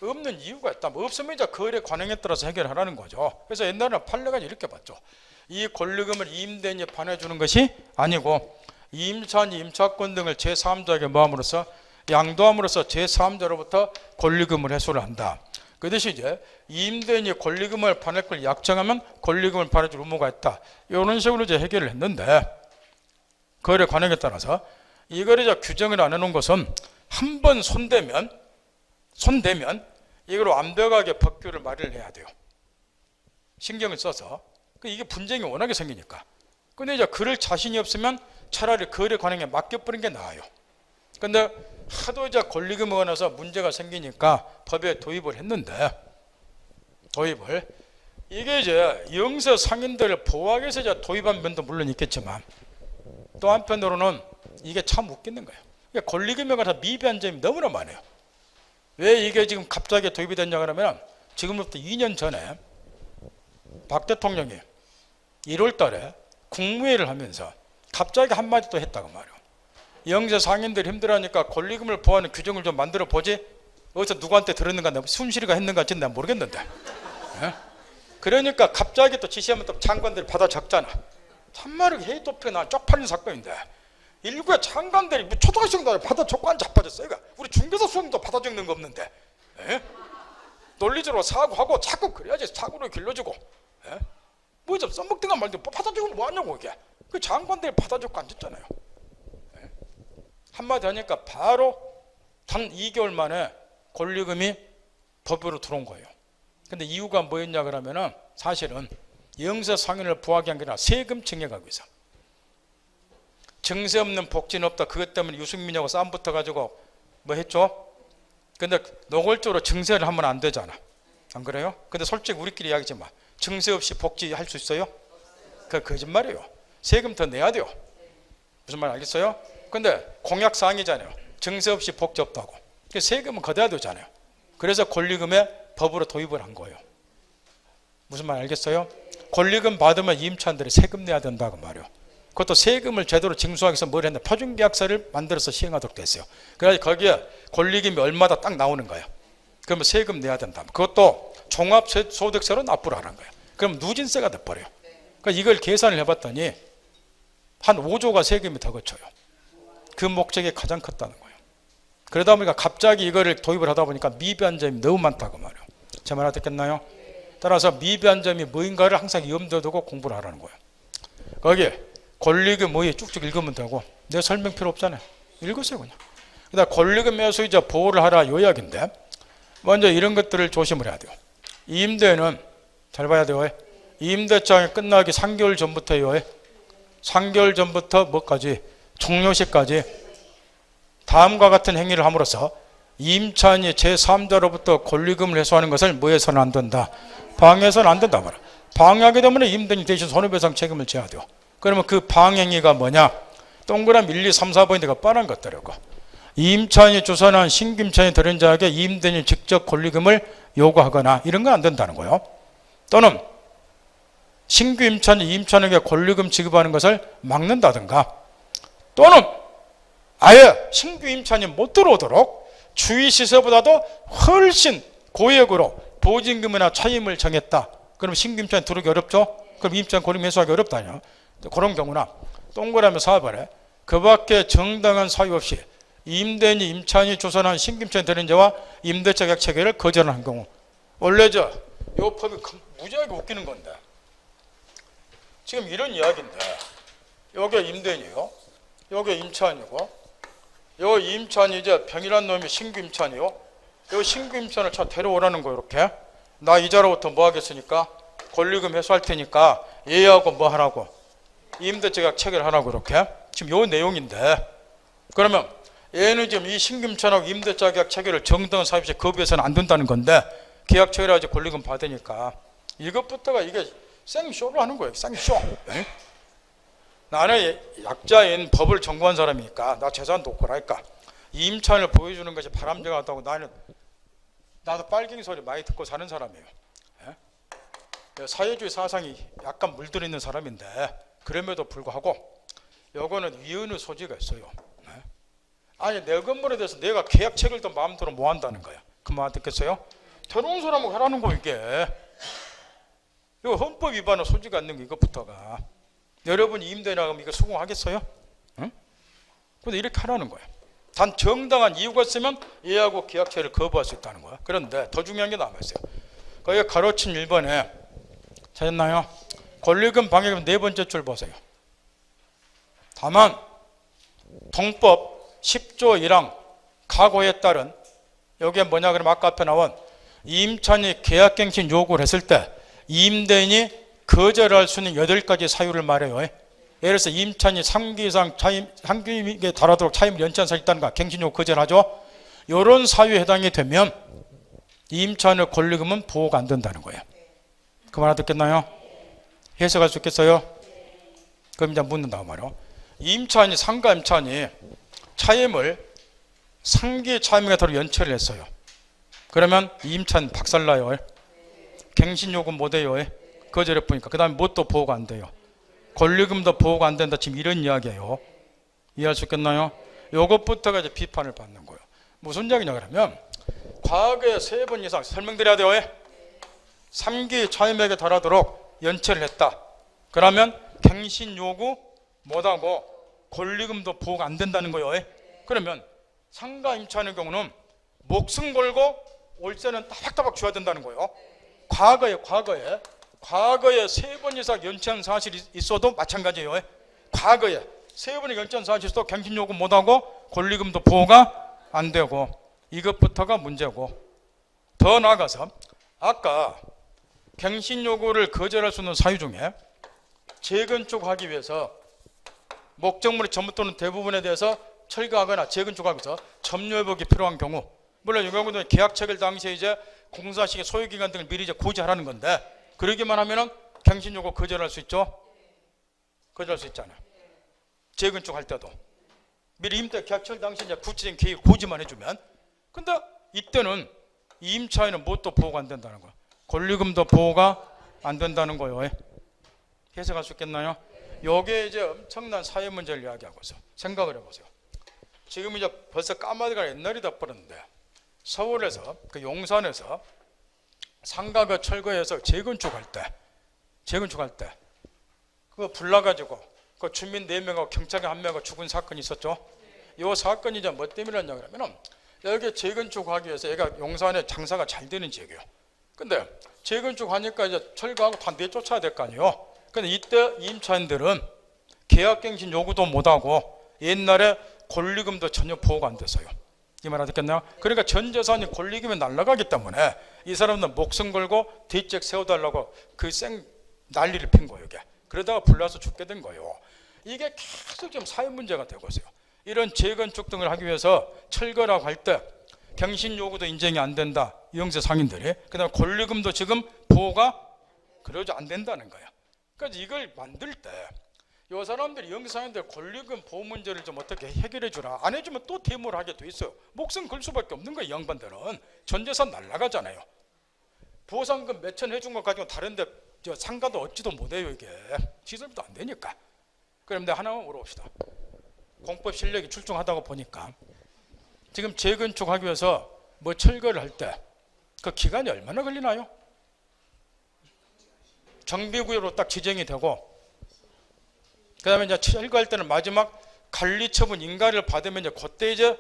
없는 이유가 있다면, 없으면 이제 거래 관행에 따라서 해결하라는 거죠. 그래서 옛날에는 판례가 이렇게 봤죠. 이 권리금을 임대인이 반해주는 것이 아니고 임차인이 임차권 등을 제3자에게 모함으로써 양도함으로써 제3자로부터 권리금을 회수를 한다. 그 대신 이제 임대인이 권리금을 반할 걸 약정하면 권리금을 반해줄 의무가 있다. 이런 식으로 이제 해결을 했는데, 거래 관행에 따라서 이걸 이제 규정을 안 해놓은 것은 한 번 손대면 이걸 완벽하게 법규를 마련해야 돼요. 신경을 써서. 이게 분쟁이 워낙에 생기니까. 근데 이제 그럴 자신이 없으면 차라리 거래 관행에 맡겨버리는 게 나아요. 근데 하도 이제 권리금에 관해서 문제가 생기니까 법에 도입을 했는데, 이게 이제 영세 상인들을 보호하기 위해서 이제 도입한 면도 물론 있겠지만, 또 한편으로는 이게 참 웃기는 거예요. 권리금에 관해서 미비한 점이 너무나 많아요. 왜 이게 지금 갑자기 도입이 됐냐 그러면, 지금부터 2년 전에 박 대통령이 1월 달에 국무회의를 하면서 갑자기 한마디 또 했다고 말이에요. 영세 상인들이 힘들어하니까 권리금을 보호하는 규정을 좀 만들어 보지. 어디서 누구한테 들었는가, 순실이가 했는가 는 모르겠는데. 그러니까 갑자기 또 지시하면 또 장관들이 받아 적잖아. 참말로 회의 도피가 나 쪽팔린 사건인데, 일부의 장관들이 뭐 초등학생도 받아 적고 안 자빠졌어. 이거 우리 중개사 수험도 받아 적는 거 없는데. 논리적으로 사고하고 자꾸 그래야지 사고를 길러주고. 뭐 좀 써먹든가 말든 받아 적으면 뭐하냐고. 이게 그 장관들이 받아 적고 앉았잖아요. 한마디 하니까 바로 단 2개월 만에 권리금이 법으로 들어온 거예요. 근데 이유가 뭐였냐 그러면은, 사실은 영세 상인을 보호하기 아니라 세금 증액하기 위해서. 증세 없는 복지는 없다. 그것 때문에 유승민하고 싸움 붙어가지고 뭐 했죠? 근데 노골적으로 증세를 하면 안 되잖아. 안 그래요? 근데 솔직히 우리끼리 이야기지 마. 증세 없이 복지 할 수 있어요? 그 거짓말이에요. 세금 더 내야 돼요. 무슨 말 알겠어요? 근데 공약사항이잖아요. 증세 없이 복지 없다고. 세금은 거둬야 되잖아요. 그래서 권리금에 법으로 도입을 한 거예요. 무슨 말 알겠어요? 권리금 받으면 임차인들이 세금 내야 된다고 말이에요. 그것도 세금을 제대로 징수하기 위해서 뭘 했나? 표준계약서를 만들어서 시행하도록 됐어요. 그래서 거기에 권리금이 얼마다 딱 나오는 거예요. 그러면 세금 내야 된다. 그것도 종합소득세로 납부를 하는 거예요. 그럼 누진세가 돼버려요. 그러니까 이걸 계산을 해봤더니 한 5조가 세금이 더 거쳐요. 그 목적이 가장 컸다는 거예요. 그러다 보니까 갑자기 이거를 도입을 하다 보니까 미비한 점이 너무 많다고 말이에요. 제 말 알아듣겠나요? 따라서 미비한 점이 뭐인가를 항상 염두에 두고 공부를 하라는 거예요. 거기에 권리금 뭐에 쭉쭉 읽으면 되고 내 설명 필요 없잖아요. 읽으세요 그냥. 그다음 권리금 매수이자 보호를 하라 요 이야기인데 먼저 이런 것들을 조심을 해야 돼요. 임대는 잘 봐야 돼요. 임대장이 끝나기 3개월 전부터요. 3개월 전부터 뭐까지? 종료시까지 다음과 같은 행위를 함으로써 임차인이 제3자로부터 권리금을 회수하는 것을 뭐 해서는 안 된다? 방해해서는 안 된다 말이야. 방해하게 되면 임대인이 대신 손해배상 책임을 져야 돼요. 그러면 그 방행위가 뭐냐? 동그라미 1, 2, 3, 4번인데가 뻔한 것들이고 임차인이 주선한 신규 임차인이 들은 자에게 임대인이 직접 권리금을 요구하거나 이런 건 안 된다는 거예요. 또는 신규 임차인이 임차인에게 권리금 지급하는 것을 막는다든가 또는 아예 신규 임차인이 못 들어오도록 주위 시세보다도 훨씬 고액으로 보증금이나 차임을 정했다. 그럼 신규 임차인 들어오기 어렵죠? 그럼 임차인 권리금 회수하기 어렵다뇨. 그런 경우나 동그라미 4번에 그 밖에 정당한 사유 없이 임대인이 임차인이 주선한 신규 임차인 들인 자와 임대차 계약 체결을 거절한 경우 원래 요 법이 무지하게 웃기는 건데 지금 이런 이야기인데 여기가 임대인이요. 여기가 임차인이고 요 임차인이 이제 병이란 놈이 신규 임차인이요. 요 신규 임차인을 차 데려오라는 거예요. 이렇게 나 이자로부터 뭐 하겠으니까 권리금 회수할 테니까 얘하고 뭐 하라고 임대차 계약 체결하라고 이렇게 지금 요 내용인데 그러면 얘는 지금 이 신규 임차인하고 임대차 계약 체결을 정당한 사유 없이 거부해서는 안 된다는 건데 계약 체결해야지 권리금 받으니까 이것부터가 이게 생쇼를 하는 거예요. 생쇼. 네? 나는 약자인 법을 전공한 사람이니까 나 재산 독고라니까 임차인을 보여주는 것이 바람직하다고 나도 빨갱이 소리 많이 듣고 사는 사람이에요. 네? 사회주의 사상이 약간 물들어 있는 사람인데 그럼에도 불구하고 요거는 위헌의 소지가 있어요. 네? 아니 내 건물에 대해서 내가 계약 체결도 마음대로 못 한다는 거야. 그 말 듣겠어요? 들어온 사람하고 하라는 거 이게. 이거 헌법 위반의 소지가 있는 거 이것부터가. 여러분이 임대 나가면 이거 수긍하겠어요? 응? 근데 이렇게 하라는 거예요. 단 정당한 이유가 있으면 얘하고 계약체를 거부할 수 있다는 거야. 그런데 더 중요한 게 남아있어요. 거기에 가로친 1번에 찾았나요? 권리금 방해금 네 번째 줄 보세요. 다만 동법 10조 1항 가고에 따른 여기에 뭐냐 그러면 아까 앞에 나온 임차인이 계약갱신 요구를 했을 때 임대인이 거절할 수 있는 8가지 사유를 말해요. 예를 들어서 임차인이 3기 이상 차임, 3기에 달하도록 차임을 연체한 사유 있다는가 갱신 요구 거절하죠. 이런 사유에 해당이 되면 임차인의 권리금은 보호가 안 된다는 거예요. 그 말 알아듣겠나요? 해석할 수 있겠어요? 그럼 이제 묻는다고 말이요. 임차인이 상가 임차인이 차임을 3기 차임에 도록 연체를 했어요. 그러면 임차인 박살나요. 갱신 요구 못해요. 거절해 보니까 그 다음에 뭣도 보호가 안 돼요. 권리금도 보호가 안 된다. 지금 이런 이야기예요. 이해할 수 있겠나요? 이것부터가 이제 비판을 받는 거예요. 무슨 이야기냐 그러면 과거에 3번 이상 설명드려야 돼요. 3기 차임액에 달하도록 연체를 했다. 그러면 갱신 요구 못하고 권리금도 보호가 안 된다는 거예요. 그러면 상가 임차인의 경우는 목숨 걸고 월세는 따박따박 줘야 된다는 거예요. 과거에 3번 이상 연체한 사실이 있어도 마찬가지예요. 과거에 3번의 연체한 사실이 있어도 갱신 요구 못하고 권리금도 보호가 안 되고 이것부터가 문제고 더 나아가서 아까 갱신 요구를 거절할 수 있는 사유 중에 재건축하기 위해서 목적물의 전부 또는 대부분에 대해서 철거하거나 재건축하기 위해서 점유회복이 필요한 경우, 물론 이 경우는 계약 체결 당시에 이제 공사 시기 소요기간 등을 미리 이제 고지하라는 건데, 그러기만 하면은 갱신 요구 거절할 수 있죠? 거절할 수 있잖아요. 재건축할 때도 미리 임대 계약 체결 당시에 이제 구체적인 계획 고지만 해주면. 근데 이때는 임차인은 뭣도 보호가 안 된다는 거예요. 권리금도 보호가 안 된다는 거예요. 해석할 수 있겠나요? 요게 이제 엄청난 사회 문제를 이야기하고 있어요. 생각을 해보세요. 지금 이제 벌써 까마득한 옛날이 다 버렸는데, 서울에서 그 용산에서 상가가 철거해서 재건축할 때 그거 불나가지고 그 주민 4명하고 경찰관 1명하고 죽은 사건이 있었죠. 이 사건이 이제 뭐 때문이었냐 그러면은, 여기 재건축하기 위해서 얘가 용산에 장사가 잘 되는 지역이에요. 근데 재건축하니까 이제 철거하고 다 내쫓아야 될 거 아니에요. 근데 이때 임차인들은 계약갱신 요구도 못하고 옛날에 권리금도 전혀 보호가 안 됐어요. 이 말 알겠나요? 그러니까 전 재산이 권리금에 날아가기 때문에 이 사람들은 목숨 걸고 대책 세워달라고 그 난리를 핀 거예요. 이게. 그러다가 불나서 죽게 된 거예요. 이게 계속 지금 사회 문제가 되고 있어요. 이런 재건축 등을 하기 위해서 철거라고 할 때 갱신 요구도 인정이 안 된다. 이용세 상인들이. 그다음에 권리금도 지금 보호가 그러지 안 된다는 거예요. 그래서 이걸 만들 때 이 사람들이 영상인들 권리금 보호 문제를 좀 어떻게 해결해 주라. 안 해주면 또 데모를 하게 돼 있어요. 목숨 걸 수밖에 없는 거예요. 양반들은 전 재산 날라가잖아요. 보상금 몇천 해준 것 가지고 다른데 상가도 얻지도 못해요. 이게 시설도 안 되니까. 그런데 하나만 물어봅시다. 공법 실력이 출중하다고 보니까 지금 재건축하기 위해서 뭐 철거를 할 때 그 기간이 얼마나 걸리나요? 정비구역으로 딱 지정이 되고, 그 다음에 이제 철거할 때는 마지막 관리처분 인가를 받으면 이제 그때 이제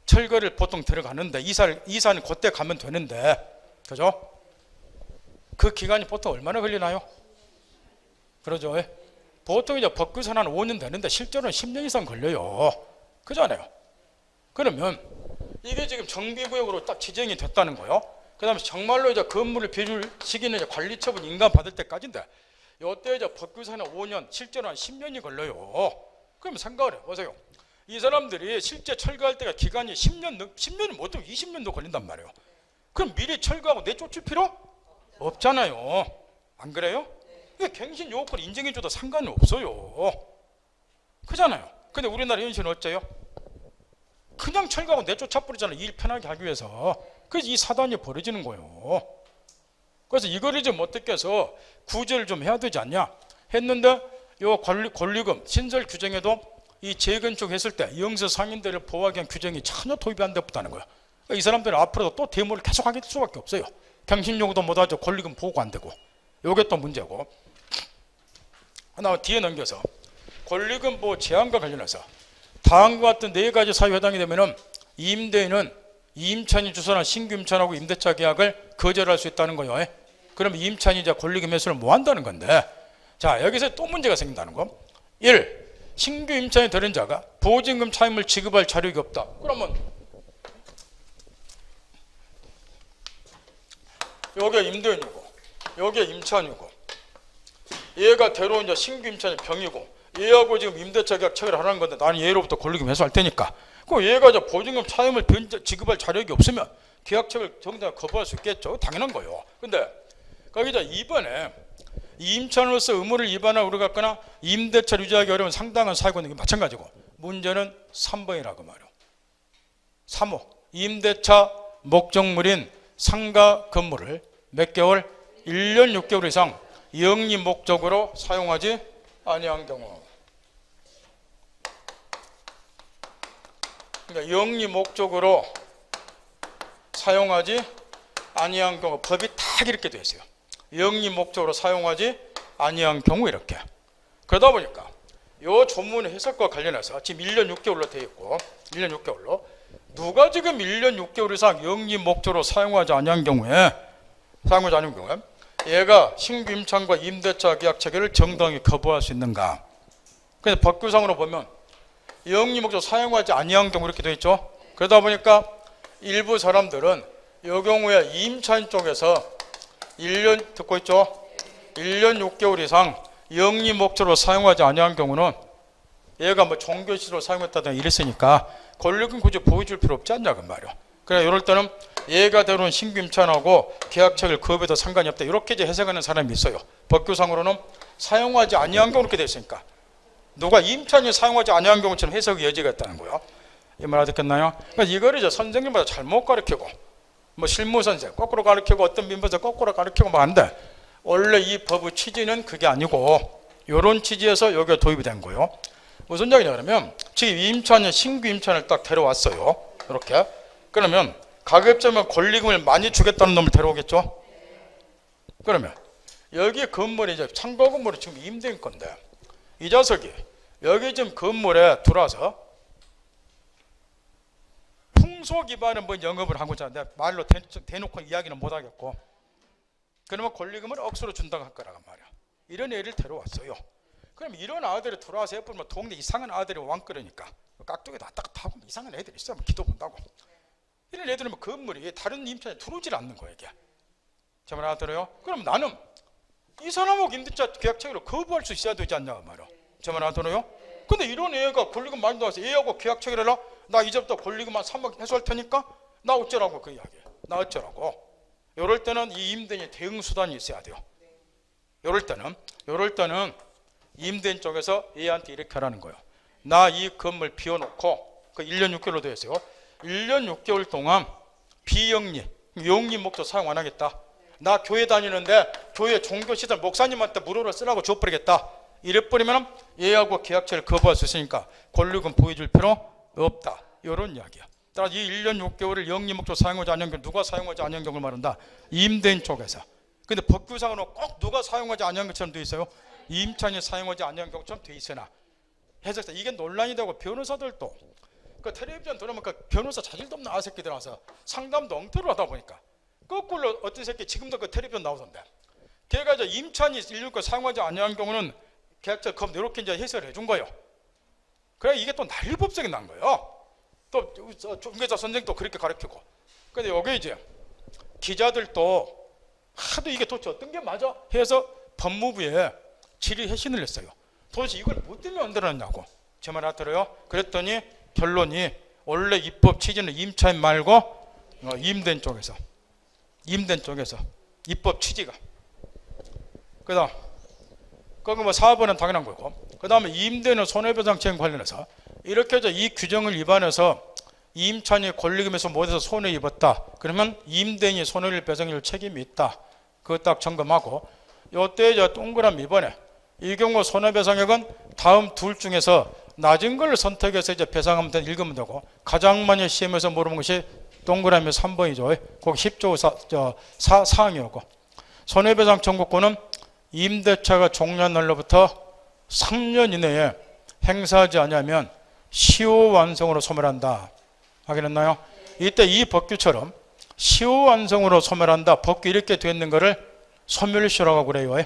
철거를 보통 들어가는데, 이사는 그때 가면 되는데, 그죠? 그 기간이 보통 얼마나 걸리나요? 그러죠? 보통 이제 법규상 한 5년 되는데 실제로는 10년 이상 걸려요. 그잖아요. 그러면 이게 지금 정비구역으로 딱 지정이 됐다는 거예요. 그 다음에 정말로 이제 건물을 비줄 시기는 이제 관리처분 인가 받을 때까지인데, 이때 이제 법규상은 5년, 실제로 한 10년이 걸려요. 그럼 생각을 해보세요. 이 사람들이 실제 철거할 때가 기간이 10년이 못하면 20년도 걸린단 말이에요. 그럼 미리 철거하고 내쫓을 필요 없잖아요. 안 그래요? 갱신 요건을 인정해줘도 상관이 없어요. 그잖아요. 근데 우리나라 현실은 어째요? 그냥 철거하고 내쫓아버리잖아요. 일 편하게 하기 위해서. 그래서 이 사단이 벌어지는 거예요. 그래서 이거를 좀 어떻게 해서 구제를 좀 해야 되지 않냐 했는데, 요 권리금 신설 규정에도 이 재건축 했을 때 영세 상인들을 보호하기 위한 규정이 전혀 도입이 안 됐다는 거예요. 그러니까 이 사람들은 앞으로도 또 데모를 계속 하게 될 수밖에 없어요. 갱신 요구도 못하죠. 권리금 보호가 안 되고. 요게 또 문제고. 하나 뒤에 넘겨서 권리금 보호 제한과 관련해서 다음과 같은 4가지 사유에 해당이 되면은 임대인은 임차인이 주선한 신규 임차인하고 임대차 계약을 거절할 수 있다는 거예요. 그러면 임차인이 이제 권리금 회수를 못 한다는 건데, 자, 여기서 또 문제가 생긴다는 거. 1. 신규 임차인이 되는 자가 보증금 차임을 지급할 자력이 없다. 그러면 여기가 임대인이고 여기가 임차인이고, 얘가 대로 이제 신규 임차인이 병이고, 얘하고 지금 임대차 계약 체결을 하라는 건데 나는 얘로부터 권리금 회수할 테니까, 그 얘가 이제 보증금 차임을 지급할 자력이 없으면 계약 체결 정당하게 거부할 수 있겠죠. 당연한 거예요. 근데 거기다 이번에 임차인으로서 의무를 위반하고 우려 갖거나 임대차 유지하기 어려운 상당한 사유가 있는 게 마찬가지고, 문제는 3번이라고 말이에요. 3호 임대차 목적물인 상가 건물을 몇 개월? 1년 6개월 이상 영리 목적으로 사용하지 아니한 경우. 그러니까 영리 목적으로 사용하지 아니한 경우, 법이 딱 이렇게 되어 있어요. 영리 목적으로 사용하지 아니한 경우 이렇게. 그러다 보니까 이 조문의 해석과 관련해서 지금 1년 6개월로 되어 있고, 1년 6개월로 누가 지금 1년 6개월 이상 영리 목적으로 사용하지 아니한 경우에 얘가 신규 임차인과 임대차 계약 체결을 정당히 거부할 수 있는가. 그래서 법규상으로 보면 영리 목적으로 사용하지 아니한 경우 이렇게 되어 있죠. 그러다 보니까 일부 사람들은 이 경우에 임차인 쪽에서 1년 듣고 있죠. 1년 6개월 이상 영리 목적으로 사용하지 아니한 경우는 얘가 뭐 종교시설로 사용했다든가 이랬으니까 권리금 굳이 보여줄 필요 없지 않냐 그 말이야. 그래 이럴 때는 얘가 들어온 신규 임차인하고 계약책을 거부해도 상관이 없다 이렇게 이제 해석하는 사람이 있어요. 법규상으로는 사용하지 아니한 경우 이렇게 되어 있으니까 누가 임차인이 사용하지 아니한 경우처럼 해석의 여지가 있다는 거예요. 이 말 알아듣겠나요? 그러니까 이거를 이제 선생님마다 잘못 가르치고 뭐 실무선생 거꾸로 가르치고 어떤 민법사 거꾸로 가르치고 뭐 한데 원래 이 법의 취지는 그게 아니고 이런 취지에서 여기가 도입이 된 거예요. 무슨 얘기냐 그러면 지금 임차인이 신규 임차인을 딱 데려왔어요. 이렇게 그러면 가급적이면 권리금을 많이 주겠다는 놈을 데려오겠죠. 그러면 여기 건물이 이제 참고 건물이 지금 임대인 건데 이 자석이 여기 지금 건물에 들어와서 풍소 기반의 뭐 영업을 하고자 하는데 말로 대놓고 이야기는 못 하겠고 그러면 권리금을 억수로 준다고 할 거라고 말이야. 이런 애를 데려왔어요. 그럼 이런 아들이 들어와서 예쁘면 뭐 동네 이상한 아들이 왕끌으니까 깍두기 다 타고 이상한 애들이 있어요. 기도 본다고. 이런 애들은 뭐 건물이 다른 임차인에 들어오질 않는 거예요. 이게. 제 말 알아들어요? 그럼 나는 이 사람하고 임대차 계약체결을 거부할 수 있어야 되지 않냐 말이야. 제 말 알아들어요? 근데 이런 애가 권리금 많이 나와서 얘하고 계약체결해라. 나 이제부터 권리금 한 3억 해소할 테니까 나 어쩌라고 그 이야기야. 나 어쩌라고. 이럴 때는 이 임대인이 대응 수단이 있어야 돼요. 이럴 때는 임대인 쪽에서 얘한테 이렇게 하라는 거예요. 나 이 건물 비워놓고 그 1년 6개월로 되어 있어요. 1년 6개월 동안 비영리, 영리 목적 사용 안 하겠다. 나 교회 다니는데 교회 종교시설 목사님한테 무료로 쓰라고 줘버리겠다. 이래버리면 얘하고 계약체를 거부할 수 있으니까 권리금 보여줄 필요 없다. 이런 이야기야. 따라서 이 1년 6개월을 영리 목적 사용하지 않은 경우 누가 사용하지 않은 경우를 말한다. 임대인 쪽에서. 근데 법규상으로 꼭 누가 사용하지 않은 것처럼 되어 있어요. 임차인이 사용하지 않은 경우처럼 되어 있으나 해석사 이게 논란이 되고 변호사들도 그 텔레비전 들으면 그 변호사 자질도 없는 아새끼들 와서 상담도 엉터리로 하다 보니까 거꾸로 어떤 새끼 지금도 그 텔레비전 나오던데 걔가 이제 임차인이 1년 사용하지 않은 경우는 계약자 검 이렇게 이제 해설을 해준 거예요. 그래 이게 또 난리법석이 난 거예요. 또 중개사 선생도 그렇게 가르치고. 근데 여기 이제 기자들도 하도 이게 도대체 어떤 게 맞아 해서 법무부에 질의 회신을 했어요. 도대체 이걸 뭐 때문에 만들어놨냐고. 제 말 알아들어요? 그랬더니 결론이 원래 입법 취지는 임차인 말고 임대인 쪽에서 입법 취지가. 그 다음 거기 뭐 사업은 당연한 거고 그 다음에 임대인은 손해배상 책임 관련해서 이렇게 해서 이 규정을 위반해서 임차인이 권리금에서 못해서 손해 입었다. 그러면 임대인이 손해를 배상할 책임이 있다. 그거 딱 점검하고 요때 이제 동그라미 이번에 이 경우 손해배상액은 다음 둘 중에서 낮은 걸 선택해서 이제 배상하면 되 읽으면 되고 가장 많이 시험에서 물어본 것이 동그라미 3번이죠. 거기 10조 사항이었고 손해배상 청구권은 임대차가 종료한 날로부터 3년 이내에 행사하지 않으면 시효 완성으로 소멸한다. 확인했나요? 이때 이 법규처럼 시효 완성으로 소멸한다. 법규 이렇게 되어 있는 거를 소멸시효라고 그래요.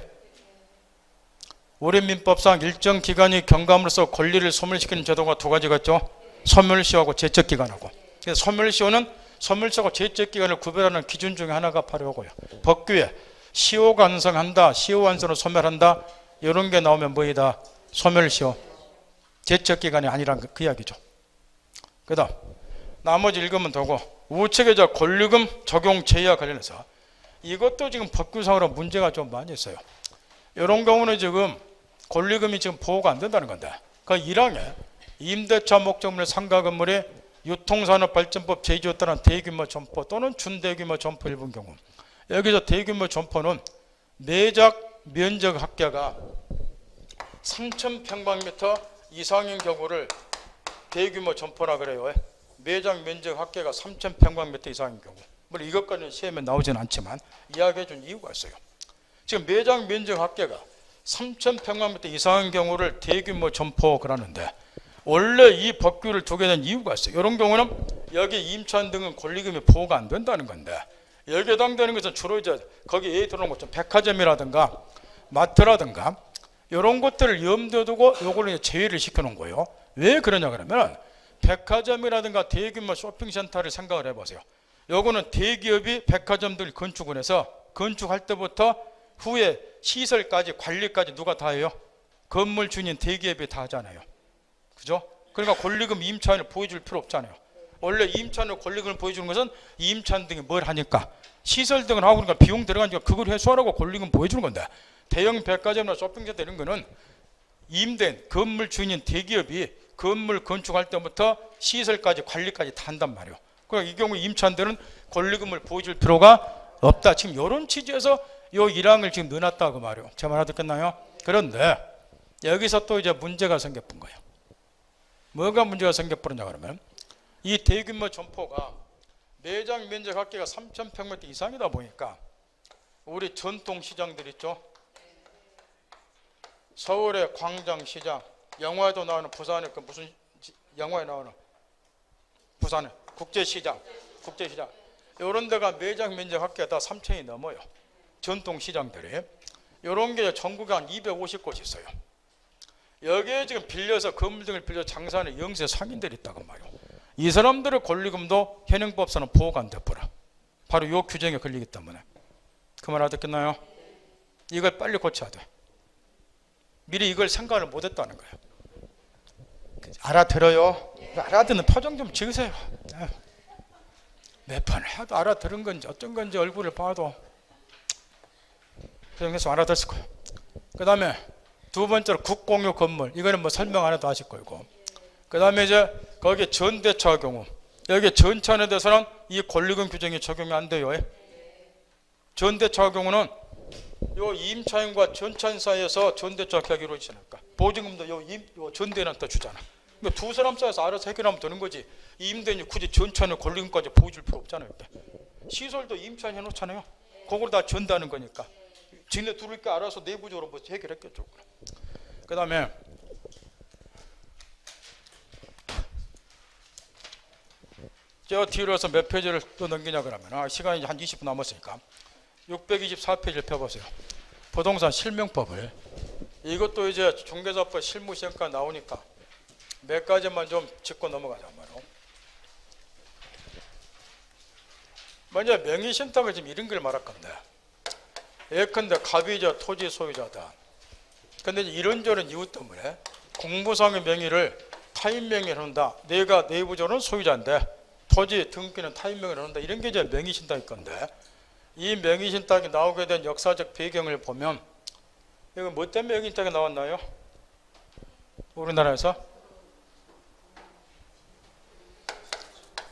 우리 민법상 일정 기간이 경감으로써 권리를 소멸시키는 제도가 두 가지가 있죠. 소멸시효하고 제척기간하고. 그래서 소멸시효는 소멸시효하고 제척기간을 구별하는 기준 중에 하나가 바로 이거예요. 법규에 시효가 완성한다, 시효 완성으로 소멸한다 이런 게 나오면 뭐이다? 소멸시효. 제척기간이 아니란 그 이야기죠. 그 다음 나머지 읽으면 되고 우측에 저 권리금 적용 제의와 관련해서 이것도 지금 법규상으로 문제가 좀 많이 있어요. 이런 경우는 지금 권리금이 지금 보호가 안 된다는 건데 그 1항에 임대차 목적물의 상가 건물이 유통산업발전법 제2조에 따른 대규모 점포 또는 준대규모 점포 일부인 경우 여기서 대규모 점포는 매작 면적 합계가 3,000평방미터 이상인 경우를 대규모 점포라 그래요. 매장 면적 합계가 3,000평방미터 이상인 경우 물론 이것까지는 시험에 나오진 않지만 이야기해 준 이유가 있어요. 지금 매장 면적 합계가 3,000평방미터 이상인 경우를 대규모 점포 그러는데 원래 이 법규를 두게 된 이유가 있어요. 이런 경우는 여기 임차인 등은 권리금이 보호가 안 된다는 건데 여기에 해당되는 것은 주로 이제 거기에 들어오는 것좀 백화점이라든가 마트라든가 이런 것들을 염두에 두고 요걸 제외를 시켜놓은 거예요. 왜 그러냐 그러면 백화점이라든가 대규모 쇼핑센터를 생각을 해보세요. 요거는 대기업이 백화점들 건축을 해서 건축할 때부터 후에 시설까지 관리까지 누가 다 해요? 건물 주인 대기업이 다 하잖아요. 그죠? 그러니까 권리금 임차인을 보여줄 필요 없잖아요. 원래 임차인을 권리금을 보여주는 것은 임차인 등이 뭘 하니까 시설 등을 하고 그러니까 비용 들어가니까 그걸 회수하라고 권리금 보여주는 건데, 대형 백화점이나 쇼핑센터 이런 거는 임대인 건물 주인인 대기업이 건물 건축할 때부터 시설까지 관리까지 다 한단 말이에요. 그러니까 이 경우 임차인들은 권리금을 보여줄 필요가 없다. 지금 이런 취지에서 이 1항을 지금 넣어놨다고 말이에요. 제 말 알아듣겠나요? 그런데 여기서 또 이제 문제가 생겨본 거예요. 뭐가 문제가 생겨버렸냐 그러면, 이 대규모 점포가 매장 면적 합계가 3,000평면 이상이다 보니까 우리 전통시장들 있죠. 서울의 광장시장, 영화에도 나오는 부산의 그 무슨 영화에 나오는 부산의 국제시장 이런 데가 매장 면적 합계가 다 3,000이 넘어요. 전통시장들이. 이런 게 전국에 한 250곳 있어요. 여기에 지금 빌려서 건물 등을 빌려 장사하는 영세 상인들이 있다고 말이에요. 이 사람들의 권리금도 현행법상은 보호가 안 돼버려. 바로 이 규정에 걸리기 때문에. 그 말 알아듣겠나요? 이걸 빨리 고쳐야 돼. 미리 이걸 생각을 못했다는 거예요. 알아들어요? 알아듣는 표정 좀 지으세요. 몇 번 해도 알아들은 건지 어떤 건지 얼굴을 봐도 표정에서 알아들었을 거예요. 그 다음에 두 번째로 국공유 건물, 이거는 뭐 설명 안 해도 아실 거고, 그 다음에 이제 거기에 전대차 경우, 여기 전차에 대해서는 이 권리금 규정이 적용이 안 돼요. 전대차 경우는 요 임차인과 전차인 사이에서 전대차 계약이 이루어지니까 보증금도 요 전대인한테 주잖아. 그러니까 두 사람 사이에서 알아서 해결하면 되는 거지. 임대인이 굳이 전차인의 권리금까지 보여줄 필요 없잖아요. 시설도 임차인 해놓잖아요. 그걸 다 전대하는 거니까 지네 둘이니까 알아서 내부적으로 뭐 해결했겠죠. 그 다음에 저 뒤로서 몇 페이지를 또 넘기냐 그러면, 시간이 한 20분 남았으니까 624페이지를 펴보세요. 부동산 실명법을. 이것도 이제 중개사법 실무시험과 나오니까 몇 가지만 좀 짚고 넘어가자 말이에요. 먼저 명의신탁을 지금 이런 걸 말할 건데, 예컨대 갑이자 토지 소유자다. 근데 이런저런 이유 때문에 공무상의 명의를 타인 명의로 한다. 내가 내부적으로는 소유자인데 토지 등기는 타인 명의로 한다. 이런 게 이제 명의신탁일 건데, 이 명의신탁이 나오게 된 역사적 배경을 보면, 이거 뭐 때문에 명의신탁이 나왔나요? 우리나라에서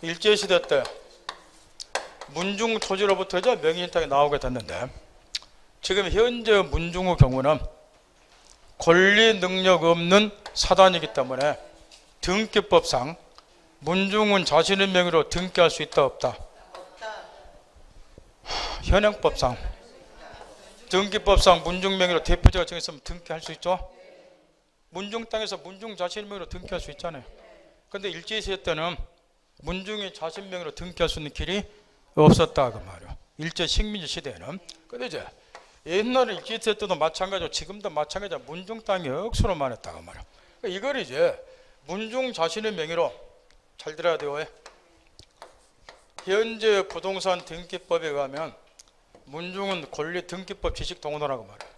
일제시대 때 문중 토지로부터 이제 명의신탁이 나오게 됐는데, 지금 현재 문중의 경우는 권리 능력 없는 사단이기 때문에 등기법상 문중은 자신의 명의로 등기할 수 있다 없다? 현행법상 등기법상 문중 명의로 대표자가 정했으면 등기할 수 있죠. 문중 땅에서 문중 자신의 명의로 등기할 수 있잖아요. 그런데 일제시대 때는 문중이 자신 명의로 등기할 수 있는 길이 없었다 그 말이에요. 일제 식민지 시대에는. 근데 이제 옛날에 일제시대 때도 마찬가지고 지금도 마찬가지로 문중 땅이 억수로 많았다 그 말이에요. 그러니까 이걸 이제 문중 자신의 명의로, 잘 들어야 돼요. 현재 부동산 등기법에 의하면 문중은 권리 등기법 지식 동원하라고 말해요.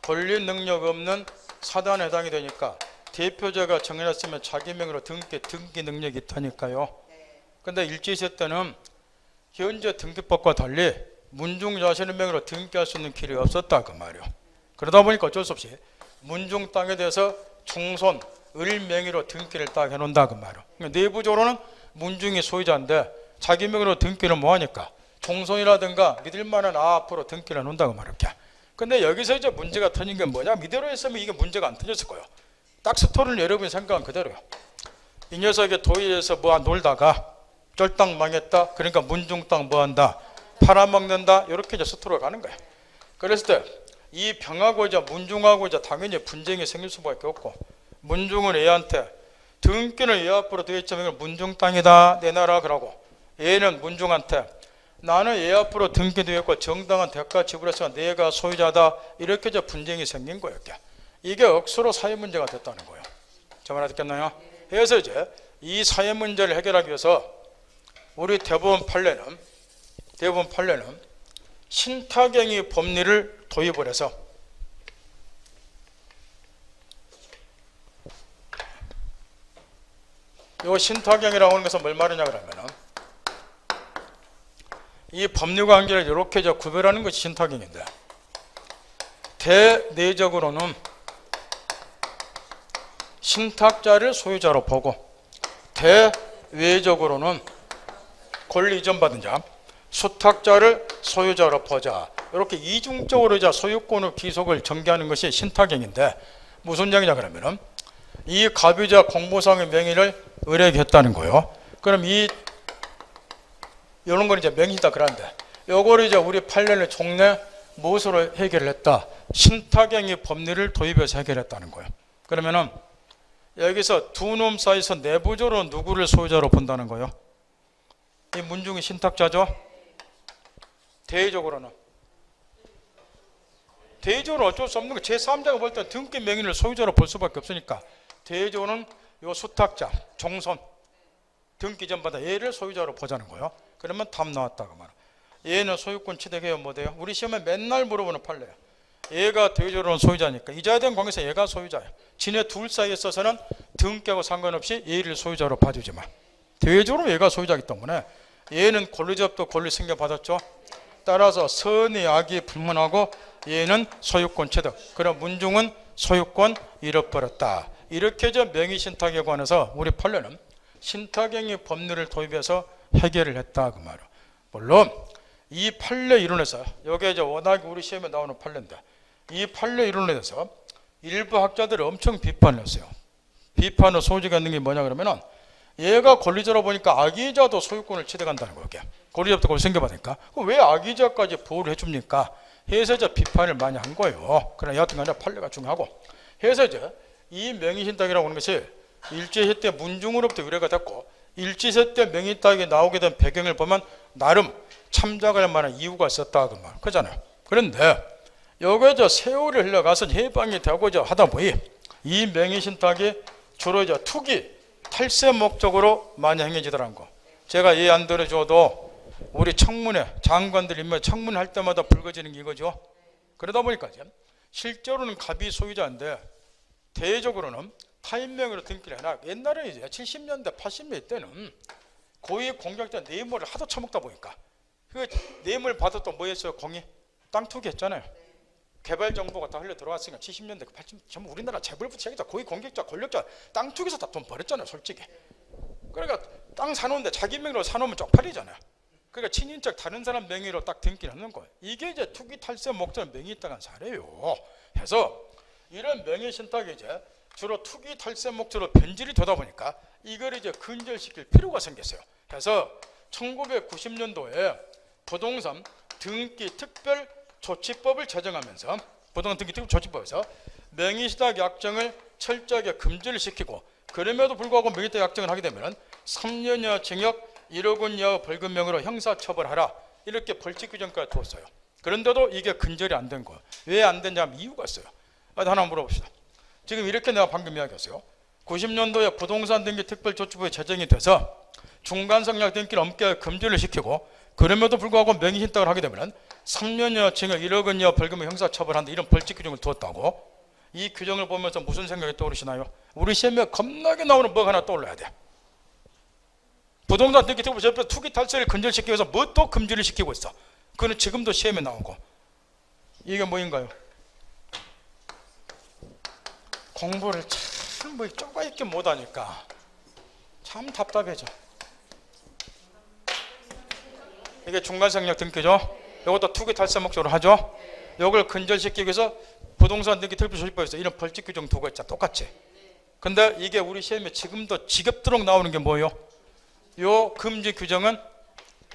권리 능력 없는 사단에 해당이 되니까 대표자가 정해놨으면 자기 명의로 등기 능력이 있다니까요. 근데 일제시대 때는 현재 등기법과 달리 문중 자신의 명의로 등기할 수 있는 길이 없었다 그 말이에요. 그러다 보니까 어쩔 수 없이 문중 땅에 대해서 총선, 을 명의로 등기를 딱 해놓는다 그 말이에요. 그러니까 내부적으로는 문중이 소유자인데 자기 명의로 등기를 뭐하니까 총선이라든가 믿을만한 앞으로 등기를 해놓는다 그 말이에요. 근데 여기서 이제 문제가 터진 게 뭐냐, 이대로 했으면 이게 문제가 안 터졌을 거예요. 딱 스토리를 여러분이 생각한 그대로요. 이 녀석이 도의에서 뭐 놀다가 쫄딱 망했다. 그러니까 문중 땅 뭐한다, 팔아먹는다. 이렇게 이제 스토리가 가는 거예요. 그랬을 때 이 병하고 이제 문중하고 이제 당연히 분쟁이 생길 수밖에 없고, 문중은 얘한테 등기는 얘 앞으로 되어 있지만 문중 땅이다 내놔라 그러고, 얘는 문중한테 나는 얘 앞으로 등기되어 있고 정당한 대가 지불해서 내가 소유자다. 이렇게 이제 분쟁이 생긴 거예요. 이게 억수로 사회 문제가 됐다는 거예요. 저 말 알아듣겠나요? 그래서 이제 이 사회 문제를 해결하기 위해서 우리 대법원 판례는 신탁행위 법리를 도입을 해서 요 신탁경이라고 하는 것은 뭘 말하냐 그러면은 이 법률관계를 이렇게 구별하는 것이 신탁경인데, 대내적으로는 신탁자를 소유자로 보고 대외적으로는 권리 이전받은 자, 수탁자를 소유자로 보자. 이렇게 이중적으로 소유권의 귀속을 전개하는 것이 신탁경인데, 무슨 얘기냐 그러면은 이 갑유자 공모상의 명의를 의뢰했다는 거요. 그럼 이런 건 이제 명의다 그런데, 요거를 우리 판례의 종래 무엇으로 해결을 했다? 신탁경의 법리를 도입해서 해결했다는 거예요. 그러면은 여기서 두 놈 사이에서 내부적으로 누구를 소유자로 본다는 거예요? 이 문중이 신탁자죠. 대외적으로는 어쩔 수 없는 거, 제3자가 볼 때 등기 명의를 소유자로 볼 수밖에 없으니까 대외적으로는 요 수탁자, 종손, 등기 전받아 얘를 소유자로 보자는 거예요. 그러면 답 나왔다고 말이야. 얘는 소유권 취득해요, 못해요? 우리 시험에 맨날 물어보는 판례야. 얘가 대외적으로는 소유자니까 이자에 대한 관계에서 얘가 소유자예요. 지네 둘 사이에 있어서는 등기하고 상관없이 얘를 소유자로 봐주지만 대외적으로 얘가 소유자이기 때문에 얘는 권리접도 권리 생겨받았죠. 따라서 선의 악이 불문하고 얘는 소유권 취득, 그럼 문중은 소유권 잃어버렸다. 이렇게 명의신탁에 관해서 우리 판례는 신탁행위 법률을 도입해서 해결을 했다 그 말이에요. 물론 이 판례 이론에서, 여기에 워낙 우리 시험에 나오는 판례인데, 이 판례 이론에 대해서 일부 학자들이 엄청 비판을 했어요. 비판의 소지가 있는 게 뭐냐 그러면은, 얘가 권리자로 보니까 악의자도 소유권을 취득한다는 거예요. 권리자부터 권리 생겨받으니까 왜 악의자까지 보호를 해줍니까? 해서 비판을 많이 한 거예요. 그러나 여하튼 간에 판례가 중요하고, 해서 이 명의신탁이라고 하는 것이 일제시대 때 문중으로부터 의뢰가 됐고, 일제시대 때 명의신탁이 나오게 된 배경을 보면 나름 참작할 만한 이유가 있었다 그 말 그잖아요. 그런데 여기에 세월이 흘러가서 해방이 되고 하다 보니 이 명의신탁이 주로 투기, 탈세 목적으로 많이 행해지더라는 거. 제가 이해 안 들어줘도 우리 청문회, 장관들 인물 청문회 할 때마다 불거지는 게 이거죠. 그러다 보니까 실제로는 갑이 소유자인데 대외적으로는 타인명의로 등기를 해놔. 옛날에 70년대, 80년대 때는 고위 공격자 뇌물을 하도 처먹다 보니까 그 뇌물 받았던 뭐 했어요? 공이 땅 투기 했잖아요. 개발 정보가 다 흘러 들어왔으니까 70년대, 80년대 전부 우리나라 재벌부터 시작해서 고위 공격자, 권력자 땅 투기해서 다 돈 벌었잖아요, 솔직히. 그러니까 땅 사놓는데 자기 명의로 사놓으면 쪽팔리잖아요. 그러니까 친인척 다른 사람 명의로 딱 등기를 하는 거예요. 이게 투기 탈세 목적은 명의 땅한 사례예요. 해서 이런 명의신탁이 주로 투기 탈세 목적으로 변질이 되다 보니까 이걸 근절시킬 필요가 생겼어요. 그래서 1990년도에 부동산 등기 특별 조치법을 제정하면서 부동산 등기 특별 조치법에서 명의신탁 약정을 철저하게 금지를 시키고, 그럼에도 불구하고 명의신탁 약정을 하게 되면 3년 이하 징역 1억 원 이하 벌금형으로 형사처벌하라, 이렇게 벌칙 규정까지 두었어요. 그런데도 이게 근절이 안 된 거예요. 왜 안 됐냐면 이유가 있어요. 하나 물어봅시다. 지금 이렇게 내가 방금 이야기했어요. 90년도에 부동산 등기 특별조치법이 제정이 돼서 중간성약 등기를 엄격하게 금지를 시키고, 그럼에도 불구하고 명의신탁을 하게 되면 3년 이하 징역 1억 원 이하 벌금을 형사처벌한다, 이런 벌칙 규정을 두었다고. 이 규정을 보면서 무슨 생각이 떠오르시나요? 우리 시험에 겁나게 나오는 뭐가 하나 떠올라야 돼. 부동산 등기 특별조치법 투기 탈세를 근절시키기 위해서 뭐 또 금지를 시키고 있어. 그는 지금도 시험에 나오고. 이게 뭐인가요? 공부를 참 쪼가 있게 못하니까 참 답답해져. 이게 중간성역 등기죠. 이것도 투기 탈세 목적으로 하죠. 이걸 근절시키기 위해서 부동산 등기 특별조치법에서 이런 벌칙 규정 두고 있잖아, 똑같이. 근데 이게 우리 시험에 지금도 지겹도록 나오는 게 뭐예요? 요 금지 규정은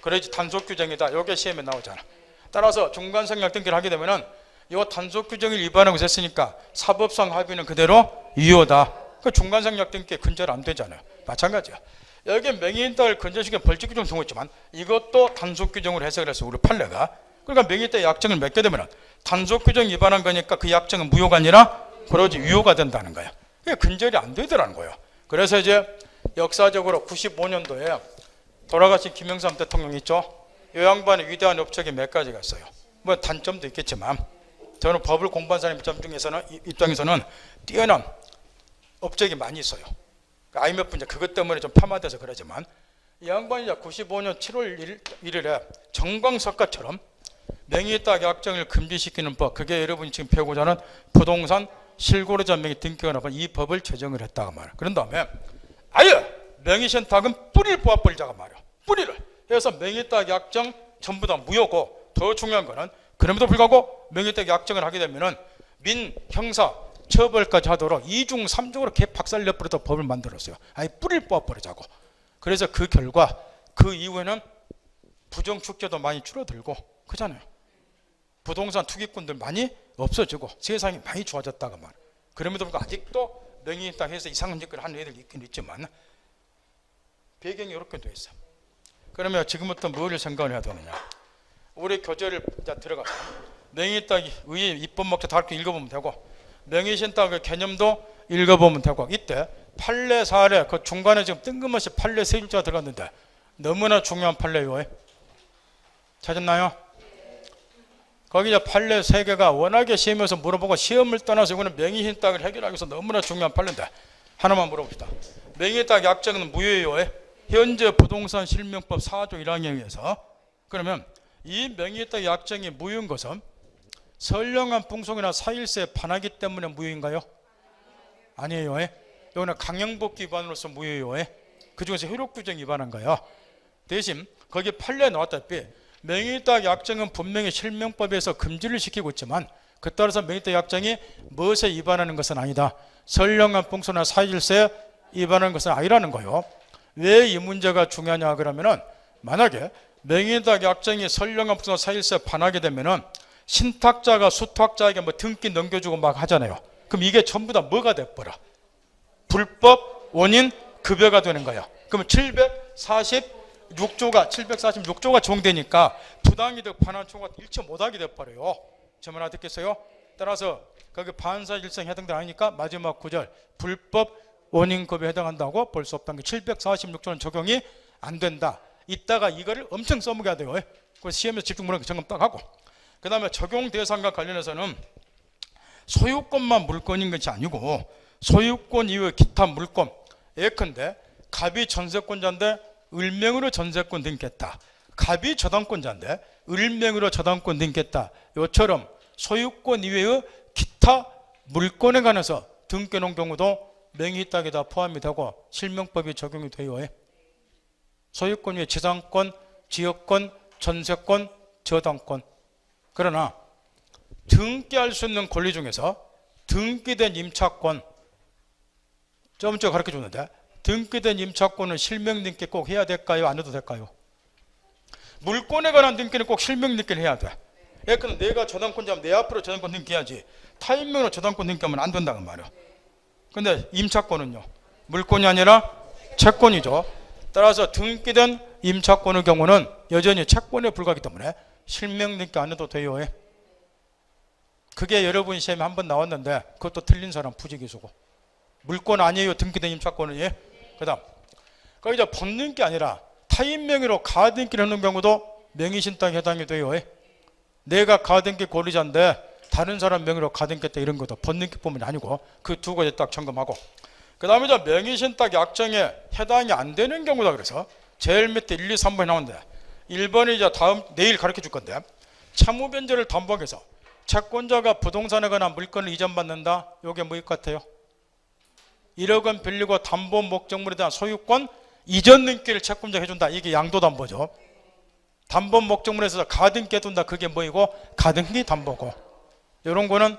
그래야지 단속 규정이다, 이게 시험에 나오잖아. 따라서 중간성역 등기를 하게 되면은 요 단속 규정을 위반하고 있으니까 사법상 합의는 그대로 유효다. 그 중간성역 등기 근절 안 되잖아요. 마찬가지야. 여기 명의신탁을 근절시키는 벌칙 규정 두고 있지만 이것도 단속 규정으로 해석을 해서 우리 판례가, 그러니까 명의신탁 약정을 맺게 되면 단속 규정 위반한 거니까 그 약정은 무효가 아니라 그러지 유효가 된다는 거예요. 그게 근절이 안 되더라는 거예요. 그래서 역사적으로 95년도에 돌아가신 김영삼 대통령 있죠. 이 양반의 위대한 업적이 몇 가지가 있어요. 뭐 단점도 있겠지만 저는 법을 공부한 사람 입장에서는 뛰어난 업적이 많이 있어요. IMF 이제 그것 때문에 좀 폄하돼서 그러지만 이 양반이 이제 95년 7월 1일에 정광석가처럼 명의딱 약정을 금지시키는 법, 그게 여러분이 지금 배우고자 하는 부동산 실거래자 명의 등기가 나쁜 이 법을 제정을 했다고 말이야. 그런 다음에 아예 명의신탁은 뿌리를 뽑아버리자고 말이야. 뿌리를 해서 명의딱 약정 전부 다 무효고, 더 중요한 거는 그럼에도 불구하고 명의딱 약정을 하게 되면은 민, 형사 처벌까지 하도록 2중 3중으로 개 박살 내버려서 법을 만들었어요. 아예 뿌리를 뽑아버리자고. 그래서 그 결과 그 이후에는 부정축제도 많이 줄어들고 그잖아요. 부동산 투기꾼들 많이 없어지고 세상이 많이 좋아졌다고 말이에요. 그럼에도 불구하고 아직도 명의딱 해서 이상한 짓을 하는 애들이 있긴 있지만 배경이 이렇게 돼 있어. 그러면 지금부터 뭘 생각을 해야 되느냐. 우리 교재를 들어가서 명의딱 의의 입법목적 다 이렇게 읽어보면 되고, 명의신탁의 개념도 읽어보면 되고, 이때 판례 사례 그 중간에 지금 뜬금없이 판례 세 줄자가 들어갔는데 너무나 중요한 판례요. 찾았나요? 거기 이제 판례 세 개가 워낙에 시험에서 물어보고 시험을 떠나서 이거는 명의신탁을 해결하기 위해서 너무나 중요한 판례인데 하나만 물어봅시다. 명의딱 약정은 무효예요. 현재 부동산 실명법 4조 1항에 의해서. 그러면 이 명의딱 약정이 무효인 것은 선량한 풍속이나 사일세에 반하기 때문에 무효인가요? 아니에요. 이거는 강형법규 위반으로서 무효예요. 그 중에서 효력규정 위반한 거예요. 대신 거기 판례에 나왔다시피 명의딱 약정은 분명히 실명법에서 금지를 시키고 있지만 그 따라서 명의딱 약정이 무엇에 위반하는 것은 아니다. 선량한 풍속이나 사일세에 위반하는 것은 아니라는 거예요. 왜 이 문제가 중요하냐 그러면은 만약에 명의딱 약정이 선량한 풍속이나 사일세에 반하게 되면은 신탁자가 수탁자에게 뭐 등기 넘겨주고 막 하잖아요. 그럼 이게 전부 다 뭐가 돼버려? 불법 원인 급여가 되는 거야. 그러면 746조가 적용되니까 부당이득 반환청구가 일체 못하게 돼버려요. 제 말 알아듣겠어요? 따라서 거기 반사일생 해당되지 않으니까 마지막 구절 불법 원인 급여에 해당한다고 볼 수 없다는 게 746조는 적용이 안 된다. 이따가 이거를 엄청 써먹어야 돼요. 그래서 시험에서 집중 문항 점검 딱 하고, 그 다음에 적용 대상과 관련해서는 소유권만 물건인 것이 아니고 소유권 이외의 기타 물건, 예컨대 갑이 전세권자인데 을명으로 전세권 등기했다. 갑이 저당권자인데 을명으로 저당권 등기했다. 이처럼 소유권 이외의 기타 물건에 관해서 등기해놓은 경우도 명의딱에 다 포함이 되고 실명법이 적용이 돼요. 소유권 외에 지상권, 지역권, 전세권, 저당권. 그러나 등기할 수 있는 권리 중에서 등기된 임차권, 좀 전에 가르쳐 줬는데 등기된 임차권은 실명 등기 꼭 해야 될까요? 안 해도 될까요? 물건에 관한 등기는 꼭 실명 등기를 해야 돼. 그러니까 내가 저당권자면 내 앞으로 저당권 등기해야지 타인명으로 저당권 등기하면 안 된다는 말이야. 근데 임차권은요, 물건이 아니라 채권이죠. 따라서 등기된 임차권의 경우는 여전히 채권에 불과하기 때문에 실명 등기 안 해도 돼요. 그게 여러분 시험에 한번 나왔는데 그것도 틀린 사람 부지기수고, 물건 아니에요 등기된 임차권은. 그 다음 거기 이제 본등기 아니라 타인 명의로 가등기를 하는 경우도 명의신탁에 해당이 돼요. 내가 가등기 권리자인데 다른 사람 명의로 가등기했다 이런 것도 본등기법이 아니고 그 두 가지 딱 점검하고, 그 다음에 이제 명의신탁 약정에 해당이 안 되는 경우다. 그래서 제일 밑에 1, 2, 3번이 나오는데 1번이 이제 다음 내일 가르쳐 줄 건데, 채무변제를 담보하기 위해서 채권자가 부동산에 관한 물건을 이전받는다. 이게 뭐일 것 같아요? 1억 원 빌리고 담보 목적물에 대한 소유권 이전 등기를 채권자가 해준다. 이게 양도담보죠. 담보 목적물에서 가등기 해둔다. 그게 뭐이고? 가등기 담보고. 이런 거는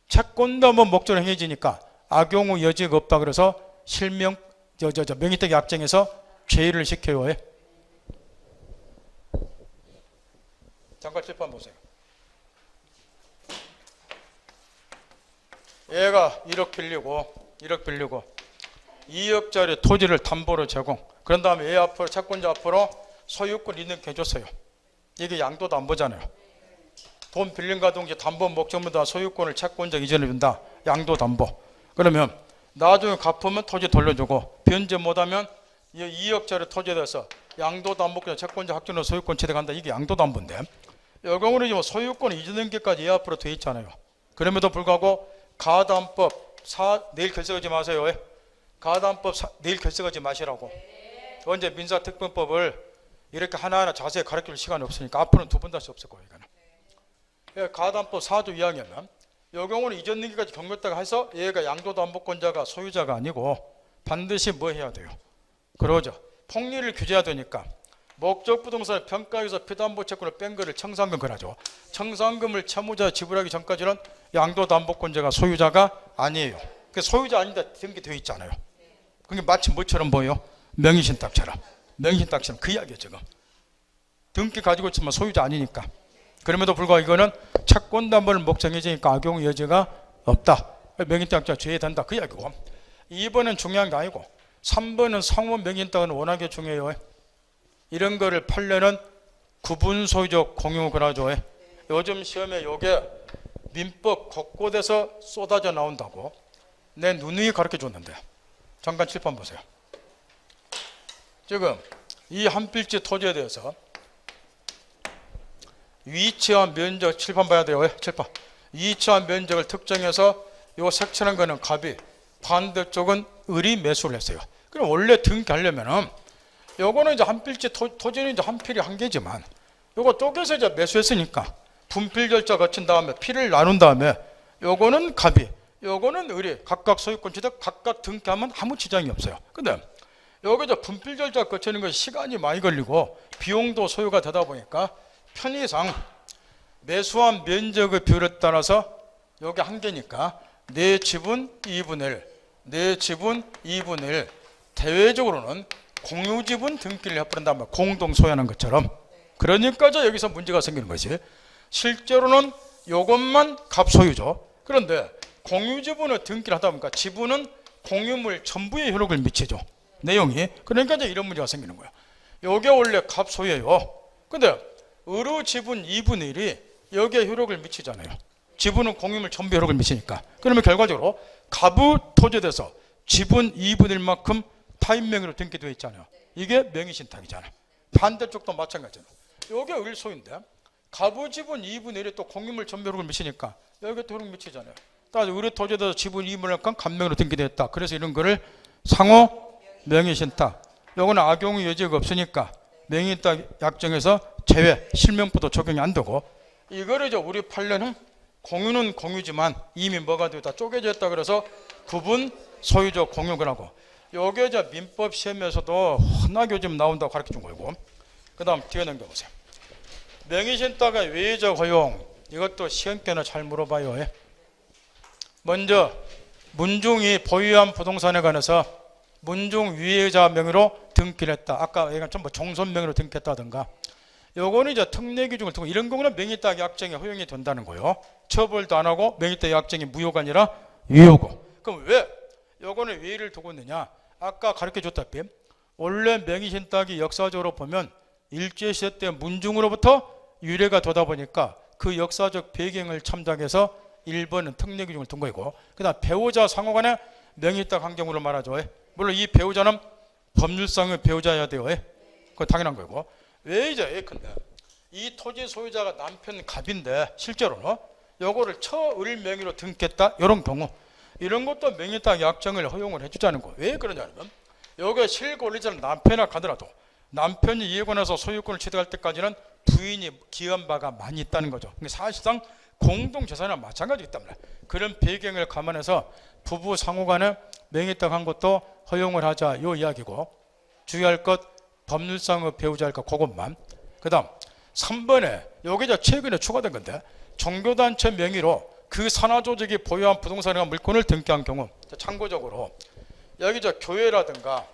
채권담보 목적으로 행해지니까 악용의 여지가 없다. 그래서 실명 명의딱 약정에서 제의를 시켜요. 잠깐 칠판 보세요. 얘가 1억 빌리고 2억짜리 토지를 담보로 제공. 그런 다음에 얘 앞으로 채권자 앞으로 소유권 있는 게 해줬어요. 이게 양도담보잖아요. 돈 빌린 가동지 담보 목적물다 소유권을 채권자 이전해 준다. 양도담보. 그러면 나중에 갚으면 토지 돌려주고, 변제 못하면 2억짜리 토지에 대해서 양도담보권 채권자 확정으로 소유권 취득한다. 이게 양도담보인데, 이 경우는 지금 소유권 이전 등기까지 얘 앞으로 돼 있잖아요. 그럼에도 불구하고 가담법 내일 결석하지 마세요. 가담법 내일 결석하지 마시라고. 언제 민사특별법을 이렇게 하나하나 자세히 가르칠 시간이 없으니까 앞으로는 두 번 다시 없을 거예요. 이거는. 가담법 4조 2항에는 이 경우는 이전 등기까지 경과했다가 해서 얘가 양도담보권자가 소유자가 아니고 반드시 뭐 해야 돼요? 그러죠. 폭리를 규제해야 되니까 목적 부동산의 평가에서 피담보 채권을 뺀 거를 청산금 그러죠. 청산금을 채무자 지불하기 전까지는 양도담보권자가 소유자가 아니에요. 그 소유자 아닌데 등기되어 있잖아요. 그게 마치 뭐처럼 보여요? 명의신탁처럼. 명의신탁처럼 그 이야기예요. 지금 등기 가지고 있지만 소유자 아니니까. 그럼에도 불구하고 이거는 채권담보를 목적이니까 악용 여지가 없다. 명의신탁자 제외된다. 그 이야기고. 2번은 중요한 게 아니고 3번은 상호 명의신탁은 워낙에 중요해요. 이런 거를 판례는 구분 소유적 공유 그러죠. 요즘 시험에 요게 민법 곳곳에서 쏟아져 나온다고 내 누누이 가르쳐 줬는데 잠깐 칠판 보세요. 지금 이 한 필지 토지에 대해서 위치와 면적 칠판 봐야 돼요. 칠판. 위치와 면적을 특정해서 요 색칠한 거는 갑이, 반대쪽은 을이 매수를 했어요. 그럼 원래 등기하려면은 요거는 이제 한 필지 토지는 이제 한 필이 한 개지만 요거 쪼개서 이제 매수했으니까 분필 절차 거친 다음에 필을 나눈 다음에 요거는 갑이, 요거는 을이 각각 소유권 취득 각각 등기하면 아무 지장이 없어요. 근데 여기 저 분필 절차 거치는 것이 시간이 많이 걸리고 비용도 소요가 되다 보니까 편의상 매수한 면적의 비율에 따라서 여기 한 개니까 내 지분 2분의 1, 내 지분 2분의 1, 대외적으로는 공유지분 등기를 해버린다면 공동 소유하는 것처럼. 그러니까 여기서 문제가 생기는 것이 실제로는 이것만 갑소유죠. 그런데 공유지분을 등기를 하다 보니까 지분은 공유물 전부에 효력을 미치죠. 내용이. 그러니까 이런 문제가 생기는 거예요. 이게 원래 갑소유예요. 근데 의료 지분 2분의 1이 여기에 효력을 미치잖아요. 지분은 공유물 전부에 효력을 미치니까. 그러면 결과적으로 갑의 토지에 대해서 지분 2분의 1만큼 타인 명의로 등기되어 있잖아요. 이게 명의신탁이잖아요. 반대쪽도 마찬가지잖아요. 이게 을소인데 갑의 지분 2분의 1이 또 공유물 전부 효력을 미치니까 여기에 또 효력 미치잖아요. 따라서 의료 토지에 대해서 지분 2분의 1만큼 갑명의로 등기되어 있다. 그래서 이런 거를 상호 명의신탁. 요거는 악용의 여지가 없으니까 명의신탁 약정에서 제외, 실명부도 적용이 안 되고, 이거를 이제 우리 판례는 공유는 공유지만 이미 뭐가 되다 쪼개져 있다 그래서 구분 소유적 공유를 하고, 요게 이제 민법 시험에서도 흔하게 요즘 나온다고 가르쳐 준 거고. 그 다음 뒤에 넘겨보세요. 명의신탁의 외의적 허용, 이것도 시험 때는 잘 물어봐요. 먼저 문중이 보유한 부동산에 관해서 문중 위의자 명의로 등기를 했다. 아까 얘기한 좀 종손 명의로 등기했다든가. 요거는 이제 특례 기준을 두고 이런 경우는 명의신탁 약정이 허용이 된다는 거예요. 처벌도 안 하고 명의신탁 약정이 무효가 아니라 유효고. 그럼 왜 요거는 외의를 두고 있느냐? 아까 가르쳐 줬다시피 원래 명의신탁이 역사적으로 보면 일제시대 때 문중으로부터 유래가 되다 보니까 그 역사적 배경을 참작해서 1번은 특례 기준을 둔 거이고, 그 다음 배우자 상호간의 명의신탁 환경으로 말하죠. 물론 이 배우자는 법률상의 배우자여야 돼요. 그거 당연한 거고. 왜 이제 예컨대 이 토지 소유자가 남편 갑인데 실제로는 요거를 처을 명의로 등기했다. 이런 경우 이런 것도 명의신탁 약정을 허용을 해주자는 거예요. 왜 그러냐면 여기에 실권리자는 남편이나 가더라도 남편이 이해권에서 소유권을 취득할 때까지는 부인이 기여한 바가 많이 있다는 거죠. 사실상 공동재산이나 마찬가지이기 때문에 그런 배경을 감안해서 부부 상호간에 명의신탁 한 것도 허용을 하자 요 이야기고, 주의할 것 법률상의 배우자일 것 그것만. 그 다음 3번에 요게 최근에 추가된 건데 종교단체 명의로 그 산하조직이 보유한 부동산이나 물건을 등기한 경우, 참고적으로 여기 교회라든가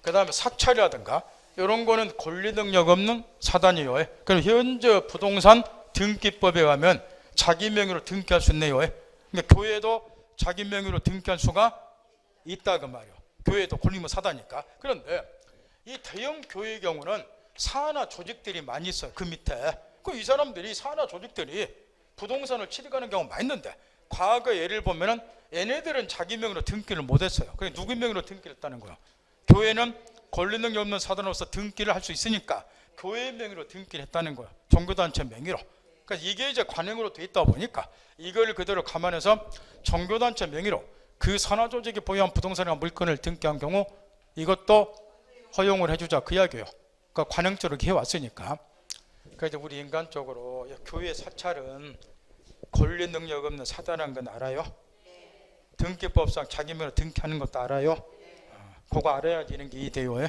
그 다음에 사찰이라든가 이런 거는 권리 능력 없는 사단이에요. 그럼 현재 부동산 등기법에 의하면 자기 명의로 등기할 수 있네요. 그러니까 교회도 자기 명의로 등기할 수가 있다 그 말이에요. 교회도 권리무 사다니까. 그런데 이 대형 교회의 경우는 산하 조직들이 많이 있어요. 그 밑에. 이 사람들이 산하 조직들이 부동산을 취득하는 경우가 많이 있는데 과거 예를 보면은 얘네들은 자기 명의로 등기를 못했어요. 그래 누구 명의로 등기를 했다는 거예요. 교회는 권리 능력 없는 사단으로서 등기를 할 수 있으니까 교회 명의로 등기를 했다는 거예요. 종교단체 명의로. 그러니까 이게 이제 관행으로 돼 있다 보니까 이걸 그대로 감안해서 종교단체 명의로 그 산하조직이 보유한 부동산이나 물건을 등기한 경우 이것도 허용을 해주자 그 이야기예요. 그러니까 관행적으로 해왔으니까. 그래서 우리 인간적으로 교회 사찰은 권리 능력 없는 사단한 건 알아요? 등기법상 자기 명의로 등기하는 것도 알아요? 그거 알아야지 이런 게 이해돼요.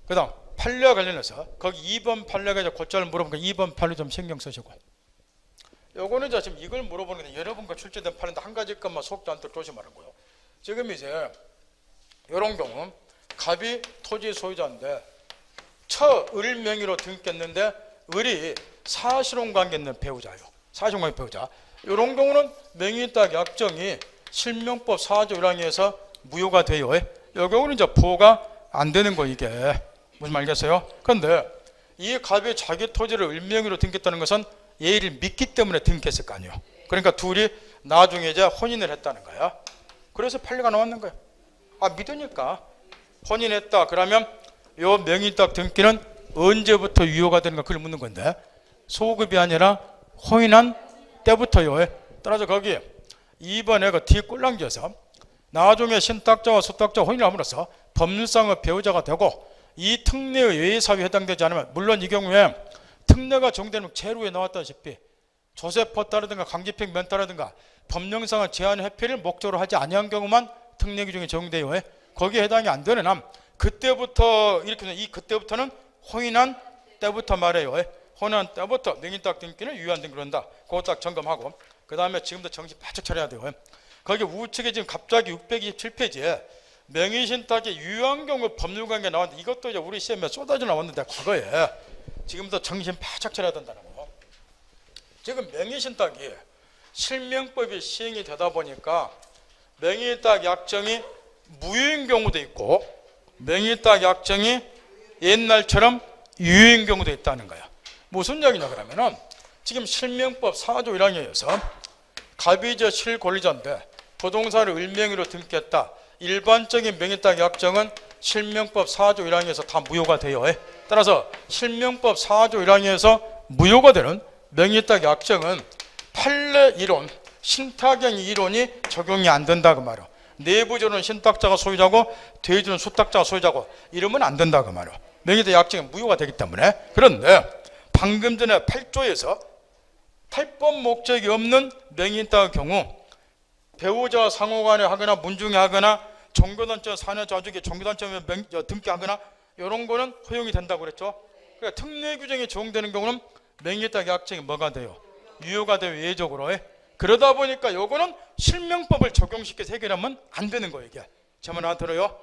그 다음 판례와 관련해서 거기 2번 판례가 이제 곧잘 물어보니까 2번 판례 좀 신경 쓰시고, 요거는 이제 지금 이걸 물어보는 게 여러분과 출제된 판례인데 한 가지 것만 속지 않도록 조심하라고요. 지금 이제 이런 경우 갑이 토지 소유자인데 처을 명의로 등기했는데 을이 사실혼 관계 있는 배우자예요. 사실혼 관계 배우자. 이런 경우는 명의딱 약정이 실명법 4조 1항에서 무효가 돼요. 이 경우는 이제 보호가 안 되는 거. 이게 무슨 말 알겠어요? 그런데 이 갑이 자기 토지를 을 명의로 등기했다는 것은 얘를 믿기 때문에 등기했을 거 아니에요. 그러니까 둘이 나중에 이제 혼인을 했다는 거야. 그래서 판례가 나왔는 거야. 아, 믿으니까 혼인했다. 그러면 요 명의딱 등기는 언제부터 유효가 되는가 그걸 묻는 건데, 소급이 아니라 혼인한 때부터요. 따라서 거기 2번에 그 뒤에 꼴랑지어서 나중에 신탁자와 수탁자 혼인을 함으로써 법률상의 배우자가 되고 이 특례의 외사유에 해당되지 않으면, 물론 이 경우에 특례가 적용되는 제로에 나왔다시피 조세포다라든가 강제평 면다라든가 법령상의 제한 회피를 목적으로 하지 아니한 경우만 특례 규정이 적용돼요. 거기에 해당이 안 되는 한 그때부터 이렇게 이 그때부터는 혼인한 때부터 말해요. 혼인한 때부터 명의딱 등기는 유효한 등기로 한다. 그거 딱 점검하고, 그 다음에 지금도 정신 바짝 차려야 돼요. 거기 우측에 지금 갑자기 627페이지에 명의신탁이 유효한 경우 법률관계 나왔는데 이것도 이제 우리 시험에 쏟아져 나왔는데 과거에 지금도 정신 바짝 차려야 된다는 거. 지금 명의신탁이 실명법이 시행이 되다 보니까 명의딱 약정이 무효인 경우도 있고 명의딱 약정이 옛날처럼 유효인 경우도 있다는 거야. 무슨 이야기냐 그러면은 지금 실명법 4조 1항에 의해서 갑이저 실권리자인데 부동산을 을명의로 등기했다. 일반적인 명의딱 약정은 실명법 4조 1항에서 다 무효가 돼요. 따라서 실명법 4조 1항에서 무효가 되는 명의딱 약정은 판례 이론, 신탁행 이론이 적용이 안 된다 그 말이야. 내부적으로는 신탁자가 소유자고 대주는 수탁자가 소유자고 이러면 안 된다 그 말이야. 명의딱 약정이 무효가 되기 때문에. 그런데 방금 전에 8조에서 탈법 목적이 없는 명의딱의 경우 배우자 상호간에 하거나 문중에 하거나 종교단체 사내자족이 종교단체에 등기하거나 이런 거는 허용이 된다고 그랬죠. 그러니까 특례 규정이 적용되는 경우는 명의딱 약정이 뭐가 돼요? 유효가 돼요. 예외적으로. 그러다 보니까 요거는 실명법을 적용시켜서 해결하면 안 되는 거예요. 이게 제 말 안 들어요?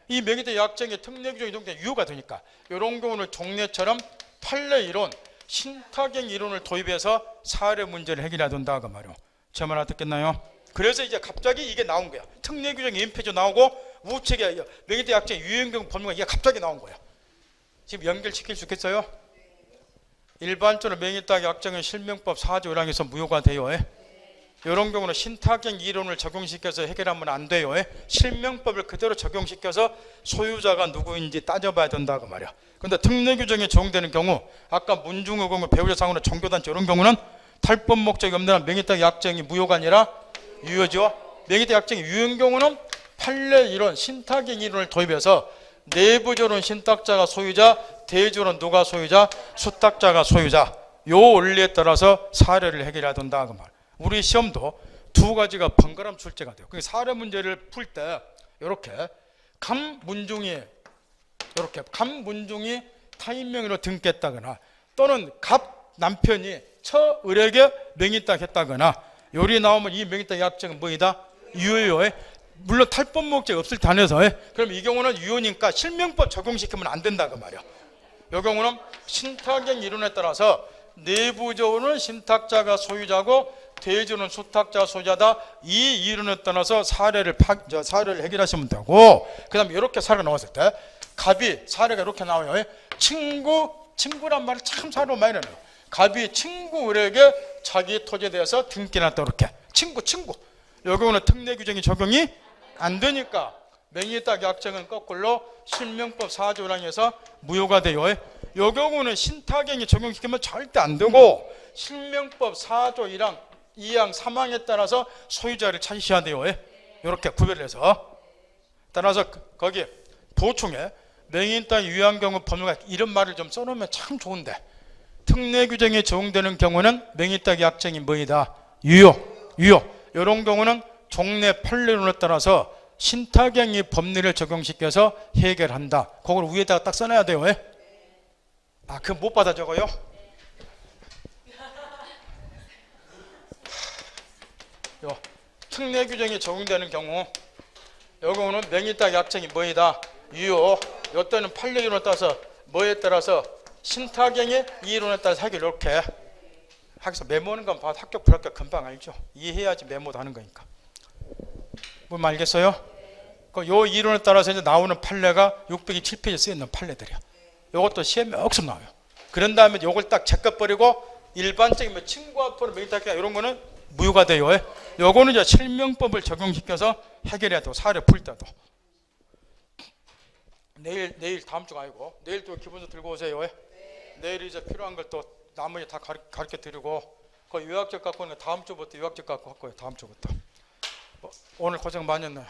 이 명의딱 약정의 특례 규정이 적용되면 유효가 되니까 이런 경우는 종례처럼 판례 이론, 신탁행 이론을 도입해서 사례 문제를 해결해야 된다 그 말이에요. 제 말 알아듣겠나요? 그래서 이제 갑자기 이게 나온 거야. 특례 규정 임폐조 나오고 우측에 명의딱 약정 유효경 법률가 이게 갑자기 나온 거야. 지금 연결시킬 수 있겠어요? 일반적으로 명의딱 약정은 실명법 4조 1항에서 무효가 돼요. 이런 경우는 신탁행 이론을 적용시켜서 해결하면 안 돼요. 실명법을 그대로 적용시켜서 소유자가 누구인지 따져봐야 된다고 말이야. 그런데 특례 규정이 적용되는 경우 아까 문중의 경우 배우자 상호나 종교단체 이런 경우는 탈법 목적이 없는 한 명의딱 약정이 무효가 아니라 유효죠. 명의딱 약정이 유효인 경우는 판례 이론, 신탁행 이론을 도입해서 내부적으로는 신탁자가 소유자, 대주로는 누가 소유자, 수탁자가 소유자. 요 원리에 따라서 사례를 해결해야 된다 그 말. 우리 시험도 두 가지가 번갈아 출제가 돼요. 그 사례 문제를 풀 때 이렇게 갑문중이 타인 명의로 등기했다거나 또는 갑 남편이 처을에게 명의딱 했다거나 요리 나오면 이 명의딱 약정은 뭐이다? 유효해. 물론 탈법 목적이 없을 때 한해서 그럼 이 경우는 유효니까 실명법 적용시키면 안 된다 그 말이야. 이 경우는 신탁행 이론에 따라서 내부적으로는 신탁자가 소유자고 대주는 수탁자가 소유자다. 이 이론에 따라서 사례를 해결하시면 되고, 그 다음에 이렇게 사례가 나왔을 때 갑이 사례가 이렇게 나와요. 친구란 말을 참 사례로 많이 내요. 갑이 친구에게 자기 토지에 대해서 등기해놨다. 이렇게 친구 이 경우는 특례 규정이 적용이 안 되니까 명의딱 약정은 거꾸로 실명법 4조 1항에서 무효가 돼요. 이 경우는 신탁행이 적용시키면 절대 안 되고 실명법 4조 1항 2항, 3항에 따라서 소유자를 찾으셔야 돼요. 이렇게 구별해서. 따라서 거기 보충에 명의인 땅이 유효한 경우 법률가 이런 말을 좀 써놓으면 참 좋은데, 특례 규정에 적용되는 경우는 명의인 땅의 약정이 뭐이다? 유효. 이런 경우는 종래 판례론에 따라서 신탁행위 법리를 적용시켜서 해결한다. 그걸 위에다가 딱 써놔야 돼요. 아, 그거 못 받아 적어요? 요 특례 규정이 적용되는 경우, 요 경우는 명의 땅 약정이 뭐이다? 유효. 요때는 판례 이론에 따라서 뭐에 따라서 신탁행위 이론에 따라서 해결. 이렇게 학교에서 메모하는 건 봐도 합격 불합격 금방 알죠. 이해해야지 메모도 하는 거니까. 뭔 알겠어요? 요 이론에 따라서 이제 나오는 판례가 607페이지에 쓰여있는 판례들이야. 요것도 시험에 억수 나와요. 그런 다음에 요걸 딱 제껴버리고 일반적인 뭐 친구합포로 명의탁행 이런 거는 무효가 돼요. 요거는 이제 실명법을 적용시켜서 해결해야 되고, 사례 풀 때도. 내일 다음 주가 아니고 내일 또 기본서 들고 오세요. 내일 이제 필요한 걸 또 나머지 다 가르쳐 드리고, 그 요약적 갖고 오는 거 다음 주부터 요약적 갖고 할 거예요. 다음 주부터. 오늘 고생 많이 했네요.